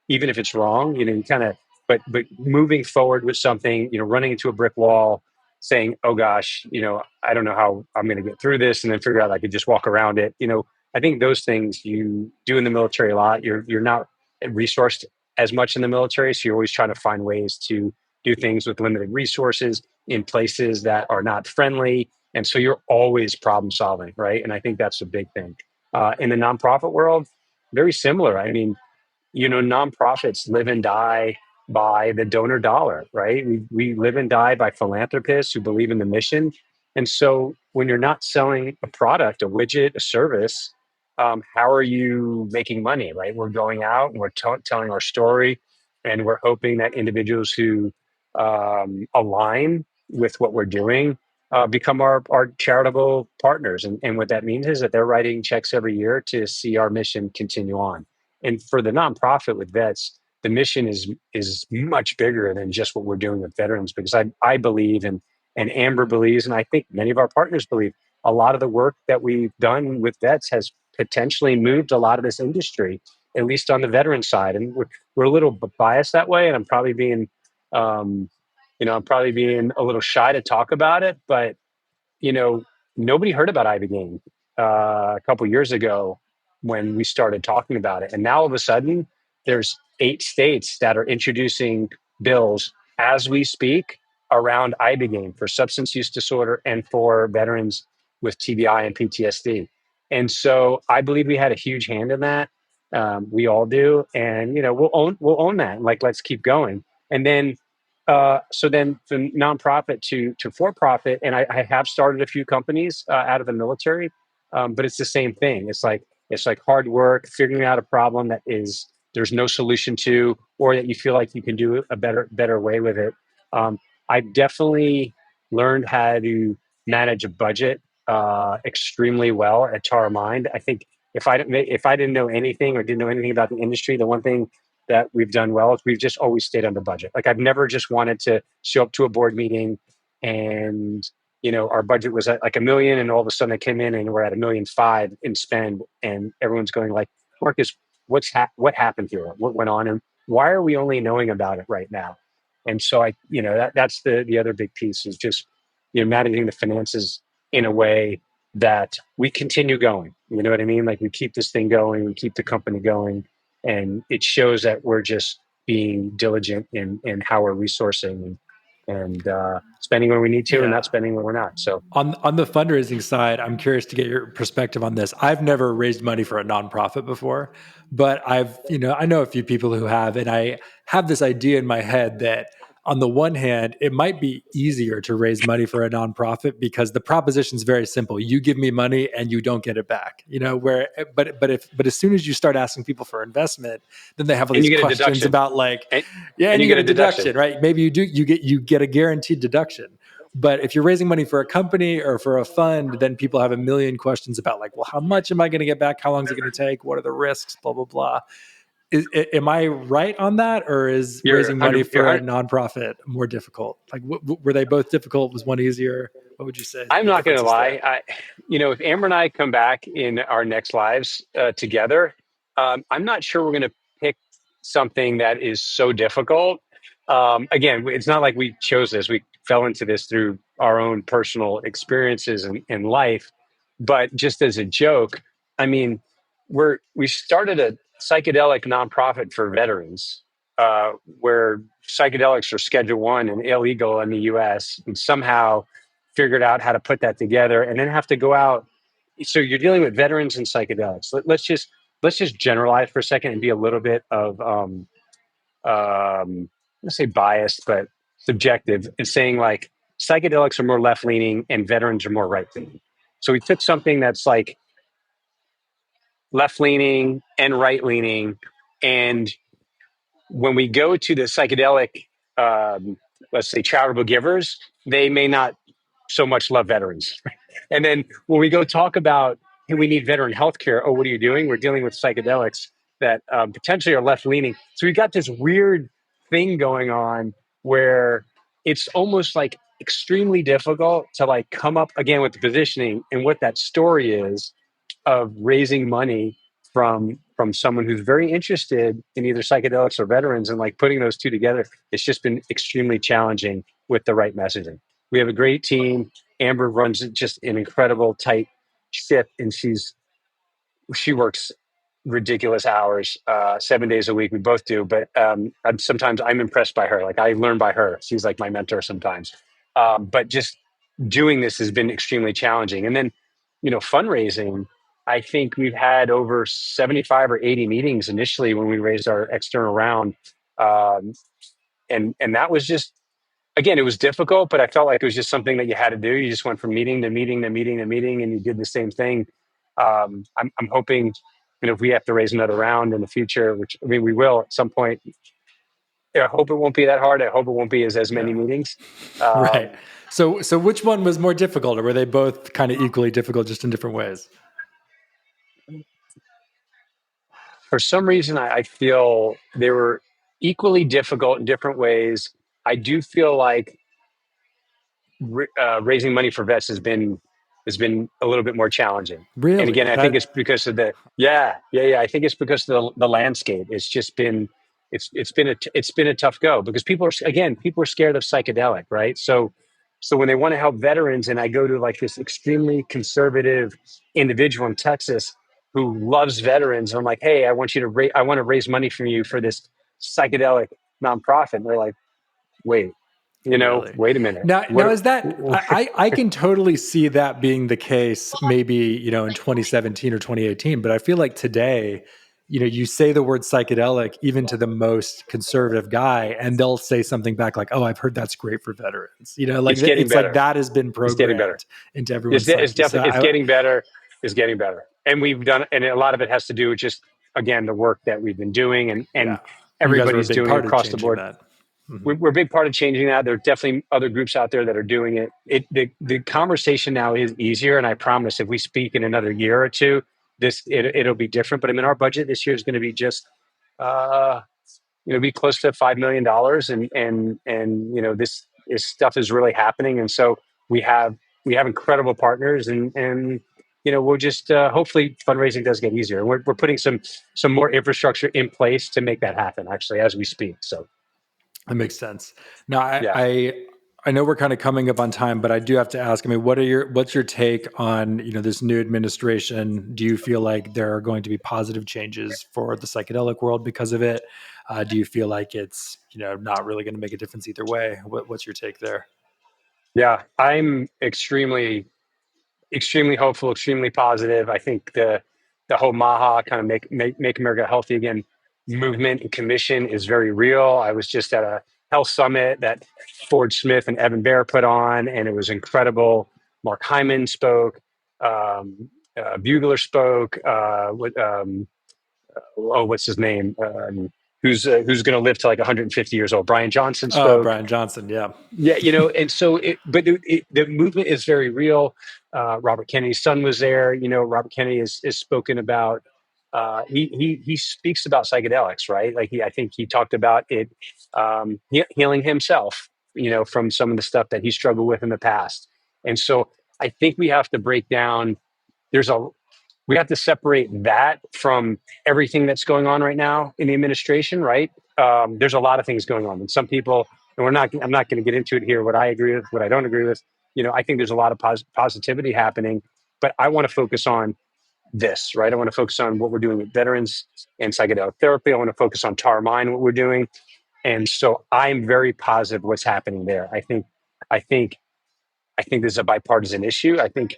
Even if it's wrong, you kind of, but moving forward with something, running into a brick wall, saying, "Oh gosh, I don't know how I'm going to get through this," and then figure out I could just walk around it. I think those things you do in the military a lot. You're not resourced as much in the military, so you're always trying to find ways to do things with limited resources in places that are not friendly, and so you're always problem solving, right? And I think that's a big thing. In the nonprofit world, very similar. I mean, nonprofits live and die by the donor dollar, right? We live and die by philanthropists who believe in the mission. And so when you're not selling a product, a widget, a service, how are you making money, right? We're going out and we're telling our story, and we're hoping that individuals who align with what we're doing become our charitable partners. And what that means is that they're writing checks every year to see our mission continue on. And for the nonprofit with vets, the mission is much bigger than just what we're doing with veterans, because I believe and Amber believes, and I think many of our partners believe, a lot of the work that we've done with vets has potentially moved a lot of this industry, at least on the veteran side. And we're a little biased that way, and um, I'm probably being a little shy to talk about it, but you know, nobody heard about ibogaine a couple years ago when we started talking about it, and now all of a sudden, there's 8 states that are introducing bills as we speak around ibogaine for substance use disorder and for veterans with TBI and PTSD. And so, I believe we had a huge hand in that. We all do, and we'll own that. Like, let's keep going. And then so then from nonprofit to for profit, and I have started a few companies out of the military, but it's the same thing. It's like hard work, figuring out a problem that is there's no solution to, or that you feel like you can do a better way with it. Um, I've definitely learned how to manage a budget extremely well at Tara Mind. I think if I didn't know anything or didn't know anything about the industry, the one thing that we've done well is we've just always stayed under budget. Like I've never just wanted to show up to a board meeting and our budget was at like 1 million and all of a sudden I came in and we're at 1.5 million in spend and everyone's going like, Marcus, what happened here? What went on and why are we only knowing about it right now? And so that's the other big piece is just managing the finances in a way that we continue going. You know what I mean? Like we keep this thing going, we keep the company going, and it shows that we're just being diligent in how we're resourcing and spending when we need to and not Yeah. spending when we're not. So On the fundraising side, I'm curious to get your perspective on this. I've never raised money for a nonprofit before, but I know a few people who have, and I have this idea in my head that on the one hand, it might be easier to raise money for a nonprofit because the proposition is very simple. You give me money and you don't get it back. But as soon as you start asking people for investment, then they have all and these you get a questions deduction about like, and, yeah, and and you you get get a a deduction. deduction, right? Maybe you get a guaranteed deduction. But if you're raising money for a company or for a fund, then people have a million questions about like, well, how much am I going to get back? How long is it going to take? What are the risks? Blah blah blah. Am I right on that, or is You're raising money 100. for a nonprofit more difficult? Like, were they both difficult? Was one easier? What would you say I'm the not going to difference is lie. there? If Amber and I come back in our next lives together, I'm not sure we're going to pick something that is so difficult. Again, it's not like we chose this. We fell into this through our own personal experiences in life. But just as a joke, I mean, we started a psychedelic nonprofit for veterans, where psychedelics are Schedule One and illegal in the U.S. and somehow figured out how to put that together and then have to go out. So you're dealing with veterans and psychedelics. Let's just generalize for a second and be a little bit of let's say biased, but subjective in saying like psychedelics are more left leaning and veterans are more right leaning. So we took something that's like left leaning and right leaning, and when we go to the psychedelic, let's say charitable givers, they may not so much love veterans. And then when we go talk about, hey, we need veteran healthcare. Oh, what are you doing? We're dealing with psychedelics that potentially are left leaning. So we got this weird thing going on where it's almost like extremely difficult to like come up again with the positioning and what that story is of raising money from someone who's very interested in either psychedelics or veterans and like putting those two together. It's just been extremely challenging with the right messaging. We have a great team. Amber runs just an incredible tight ship, and she works ridiculous hours, 7 days a week. We both do, but sometimes I'm impressed by her. Like I learn by her. She's like my mentor sometimes. But just doing this has been extremely challenging. And then, fundraising. I think we've had over 75 or 80 meetings initially when we raised our external round, um, and that was just again, it was difficult, but I felt like it was just something that you had to do. You just went from meeting to meeting to meeting to meeting, and you did the same thing. I'm hoping, if we have to raise another round in the future, which I mean we will at some point. I hope it won't be that hard. I hope it won't be as many Yeah. meetings. Right. Um, So which one was more difficult, or were they both kind of equally difficult, just in different ways? for some reason, I feel they were equally difficult in different ways. I do feel like raising money for vets has been has been a little bit more challenging. And again, Really? I think it's because of the. I think it's because of the landscape. It's just been it's been a tough go because people are scared of psychedelic, right? So when they want to help veterans, and I go to like this extremely conservative individual in Texas who loves veterans, and I'm like, hey, I want to raise money from you for this psychedelic nonprofit. And they're like, wait, Really? wait a minute, Now what? is that I can totally see that being the case maybe, in 2017 or 2018, but I feel like today, you say the word psychedelic even to the most conservative guy and they'll say something back like, "Oh, I've heard that's great for veterans." It's getting It's like better. that has been It's getting better. programmed into everyone's It's psyche. So definitely it's getting better. It's getting better, and we've done, and a lot of it has to do with just again the work that we've been doing, and yeah. You guys are a everybody's big doing it part of across the changing board. that. Mhm. We're a big part of changing that. There are definitely other groups out there that are doing it. The conversation now is easier, and I promise, if we speak in another year or two, it'll be different. But I mean, our budget this year is going to be just uh, be close to $5 million, and this stuff is really happening, and so we have we have incredible partners, and we'll just hopefully fundraising does get easier. We're putting some more infrastructure in place to make that happen actually as we speak. So That makes sense. Now, yeah. I know we're kind of coming up on time, but I do have to ask. I mean, what's your take on this new administration? Do you feel like there are going to be positive changes for the psychedelic world because of it? Do you feel like it's not really going to make a difference either way? What's your take there? Yeah, I'm extremely hopeful, extremely positive. I think the whole Maha kind of make America healthy again movement and commission is very real. I was just at a health summit that Ford Smith and Evan Baer put on, and it was incredible. Mark Hyman spoke. Bugler spoke. What's his name? Who's going to live to like 150 years old? Brian Johnson Oh, spoke. Brian Johnson. Yeah. Yeah, and so the movement is very real. Robert Kennedy's son was there. Robert Kennedy is spoken about. He speaks about psychedelics, right? Like I think he talked about it, healing himself, from some of the stuff that he struggled with in the past. And so I think we have to break down. There's a we have to separate that from everything that's going on right now in the administration, right? There's a lot of things going on, and some people, and I'm not going to get into it here. What I agree with, what I don't agree with. I think there's a lot of positivity happening, but I want to focus on this, right? I want to focus on what we're doing with veterans and psychedelic therapy. I want to focus on Tar Mind, what we're doing, and so I'm very positive what's happening there. I think I think this is a bipartisan issue. I think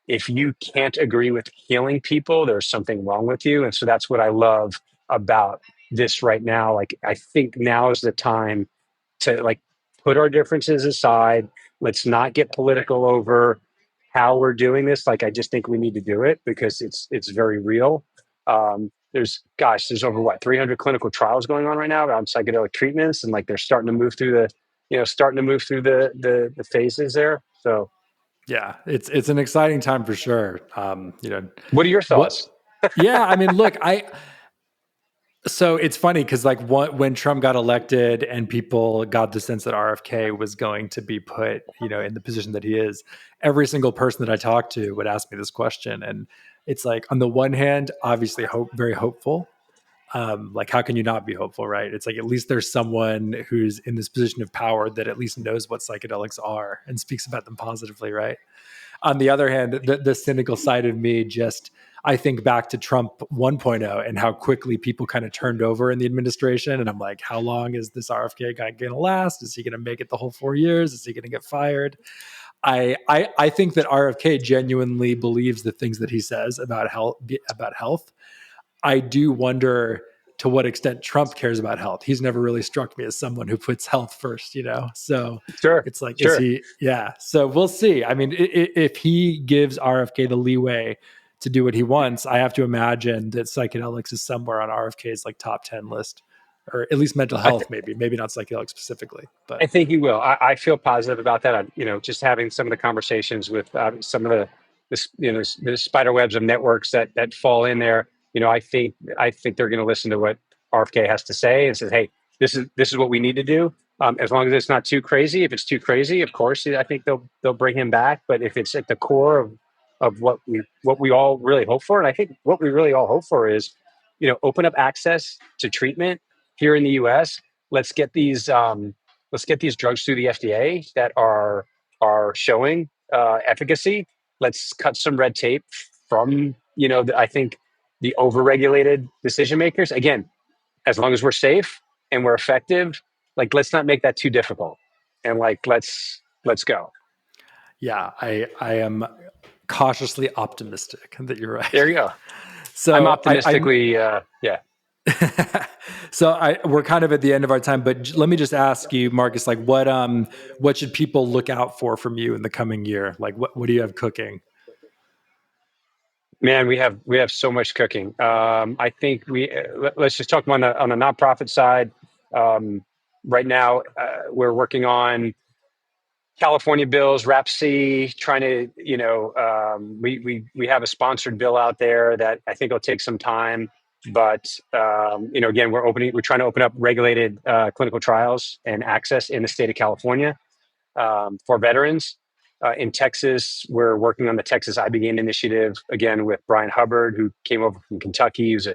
if you can't agree with healing people, there's something wrong with you. And so that's what I love about this right now. Like, I think now is the time to like put our differences aside. Let's not get political over how we're doing this. Like, I just think we need to do it because it's very real. There's over what 300 clinical trials going on right now around psychedelic treatments, and like they're starting to move through the phases there. So, Yeah, it's an exciting time for sure. what are your What? thoughts? Yeah, I mean, look, so it's funny because like when Trump got elected and people got the sense that RFK was going to be put, in the position that he is, every single person that I talked to would ask me this question, and it's like on the one hand, obviously very hopeful. Like how can you not be hopeful, right? It's like at least there's someone who's in this position of power that at least knows what psychedelics are and speaks about them positively, right? On the other hand, the cynical side of me just, I think back to Trump 1.0 and how quickly people kind of turned over in the administration. And I'm like, how long is this RFK guy going to last? Is he going to make it the whole 4 years? Is he going to get fired? I think that RFK genuinely believes the things that he says about health. I do wonder to what extent Trump cares about health. He's never really struck me as someone who puts health first. So Sure, it's like, is sure. he? Yeah. So we'll see. I mean, if he gives RFK the leeway to do what he wants, I have to imagine that psychedelics is somewhere on RFK's like top 10 list, or at least mental I, th- health, maybe not psychedelics specifically, I but think you will. I feel positive about that. Just having some of the conversations with some of the spider webs of networks that fall in there. I think they're going to listen to what RFK has to say and says, "Hey, this is what we need to do." As long as it's not too crazy. If it's too crazy, of course, I think they'll bring him back. But if it's at the core of of what we all really hope for. And I think what we really all hope for is, open up access to treatment here in the U.S. Let's get these drugs through the FDA that are showing efficacy. Let's cut some red tape from, I think, the overregulated decision makers. Again, as long as we're safe and we're effective, like, let's not make that too difficult. And like, let's go. Yeah, I am cautiously optimistic that you're right. There you go. I'm So optimistically, yeah. we're kind of at the end of our time, but let me just ask you, Marcus, like what should people look out for from you in the coming year? Like what do you have cooking? Man, we have so much cooking. I think let's just talk on the nonprofit side. Um, right now, we're working on California bills, Rap C, trying to, we have a sponsored bill out there that I think will take some time. But again, we're trying to open up regulated clinical trials and access in the state of California for veterans. In Texas, we're working on the Texas I Began initiative again with Brian Hubbard, who came over from Kentucky. Who's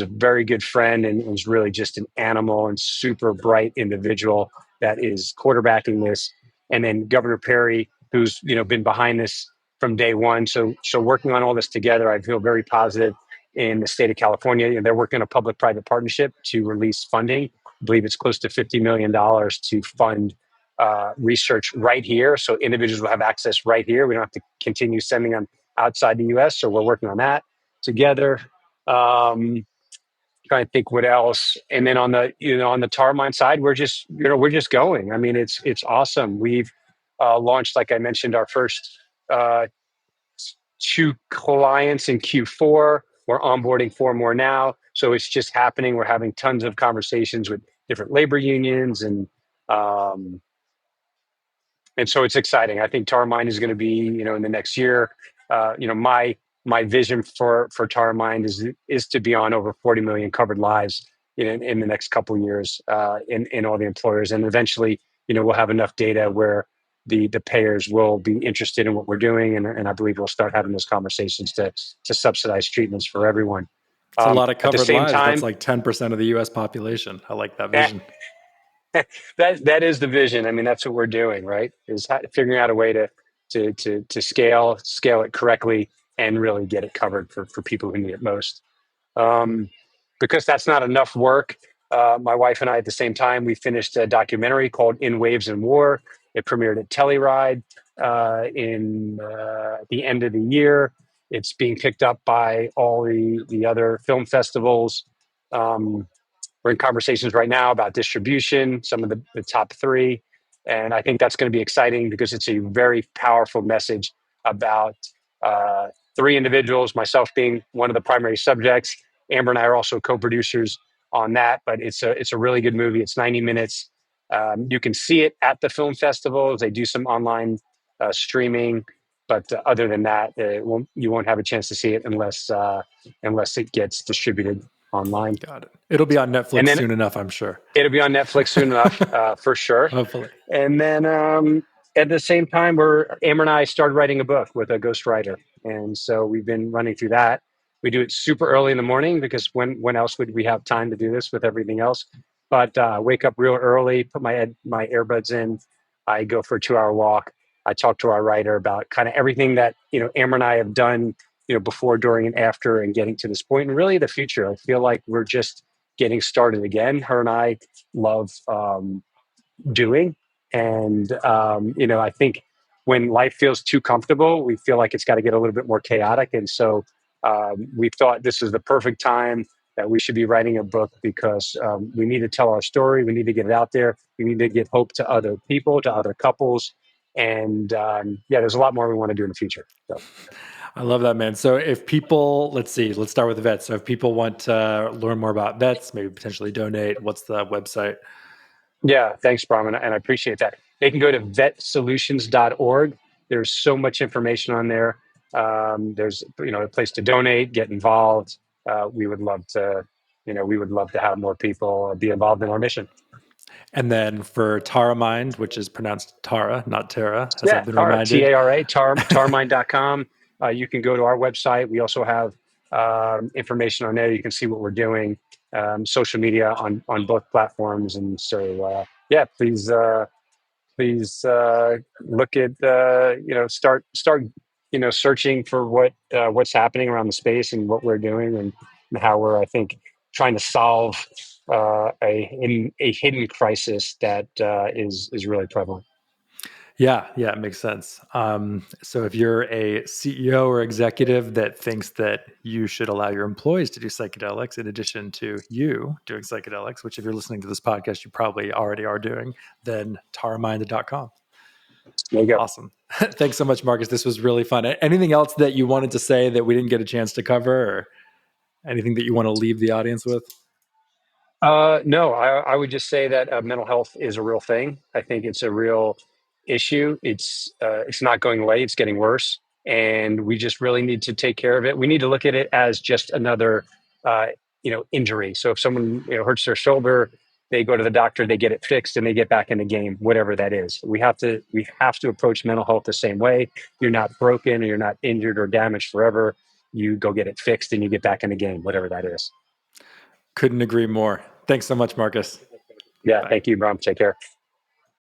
a very good friend and was really just an animal and super bright individual that is quarterbacking this. And then Governor Perry, who's been behind this from day one. So working on all this together, I feel very positive in the state of California. They're working on a public-private partnership to release funding. I believe it's close to $50 million to fund research right here, so individuals will have access right here. We don't have to continue sending them outside the U.S. So we're working on that together. Trying to think what else. And then on the tar mine side, we're just going. I mean, it's awesome. We've launched, like I mentioned, our first uh, two clients in Q4. We're onboarding 4 more now. So it's just happening. We're having tons of conversations with different labor unions um, and so it's exciting. I think Tarmind is going to be, in the next year. My vision for Tarmind is to be on over 40 million covered lives in the next couple of years in all the employers, and eventually, we'll have enough data where the payers will be interested in what we're doing, and I believe we'll start having those conversations to subsidize treatments for everyone. It's a lot of At the covered same lives. That's time, like 10% of the US population. I like that vision. that is the vision. I mean, that's what we're doing, right? Is figuring out a way to scale it correctly and really get it covered for people who need it most. Um, because that's not enough work. My wife and I, at the same time, we finished a documentary called "In Waves and War." It premiered at Telluride in the end of the year. It's being picked up by all the other film festivals. Um, we're in conversations right now about distribution, some of the top 3. And I think that's going to be exciting because it's a very powerful message about 3 individuals, myself being one of the primary subjects. Amber and I are also co-producers on that, but it's a really good movie. It's 90 minutes. You can see it at the film festivals. They do some online streaming, but other than that, you won't have a chance to see it unless it gets distributed online. Got it. It'll be on And Netflix then soon enough, I'm sure. it'll be on Netflix soon enough, for sure. Hopefully. And then at the same time, Amber and I started writing a book with a ghostwriter, and so we've been running through that. We do it super early in the morning because when else would we have time to do this with everything else? But wake up real early, put my earbuds in, I go for a 2-hour walk. I talk to our writer about kind of everything that Amber and I have done, before, during, and after, and getting to this point, and really the future. I feel like we're just getting started again. Her and I love doing. And, I think when life feels too comfortable, we feel like it's got to get a little bit more chaotic. And so we thought this is the perfect time that we should be writing a book because we need to tell our story. We need to get it out there. We need to give hope to other people, to other couples. And there's a lot more we want to do in the future. So. I love that, man. So if people, let's start with the vets. So if people want to learn more about vets, maybe potentially donate, what's the website? Yeah, thanks, Brahman, and I appreciate that. They can go to vetsolutions.org. There's so much information on there. There's a place to donate, get involved. We would love to have more people be involved in our mission. And then for Tara Mind, which is pronounced Tara, not Tara, as Yeah, I've been Tara, reminded. Tara, tarmind.com. you can go to our website. We also have information on there. You can see what we're doing, social media on both platforms. And so, yeah, please look at start searching for what's happening around the space and what we're doing and how we're, I think, trying to solve a hidden crisis that is really prevalent. Yeah, it makes sense. So if you're a CEO or executive that thinks that you should allow your employees to do psychedelics in addition to you doing psychedelics, which if you're listening to this podcast, you probably already are doing, then taraminded.com. There you go. Awesome. Thanks so much, Marcus. This was really fun. Anything else that you wanted to say that we didn't get a chance to cover, or anything that you want to leave the audience with? No, I would just say that mental health is a real thing. I think it's a real issue. It's not going away. It's getting worse, and we just really need to take care of it. We need to look at it as just another, uh, injury. So if someone hurts their shoulder, they go to the doctor, they get it fixed, and they get back in the game, whatever that is. We have to approach mental health the same way. You're not broken, or you're not injured or damaged forever. You go get it fixed, and you get back in the game, whatever that is. Couldn't agree more. Thanks so much, Marcus. Yeah, Bye. thank you, Bram. Take care.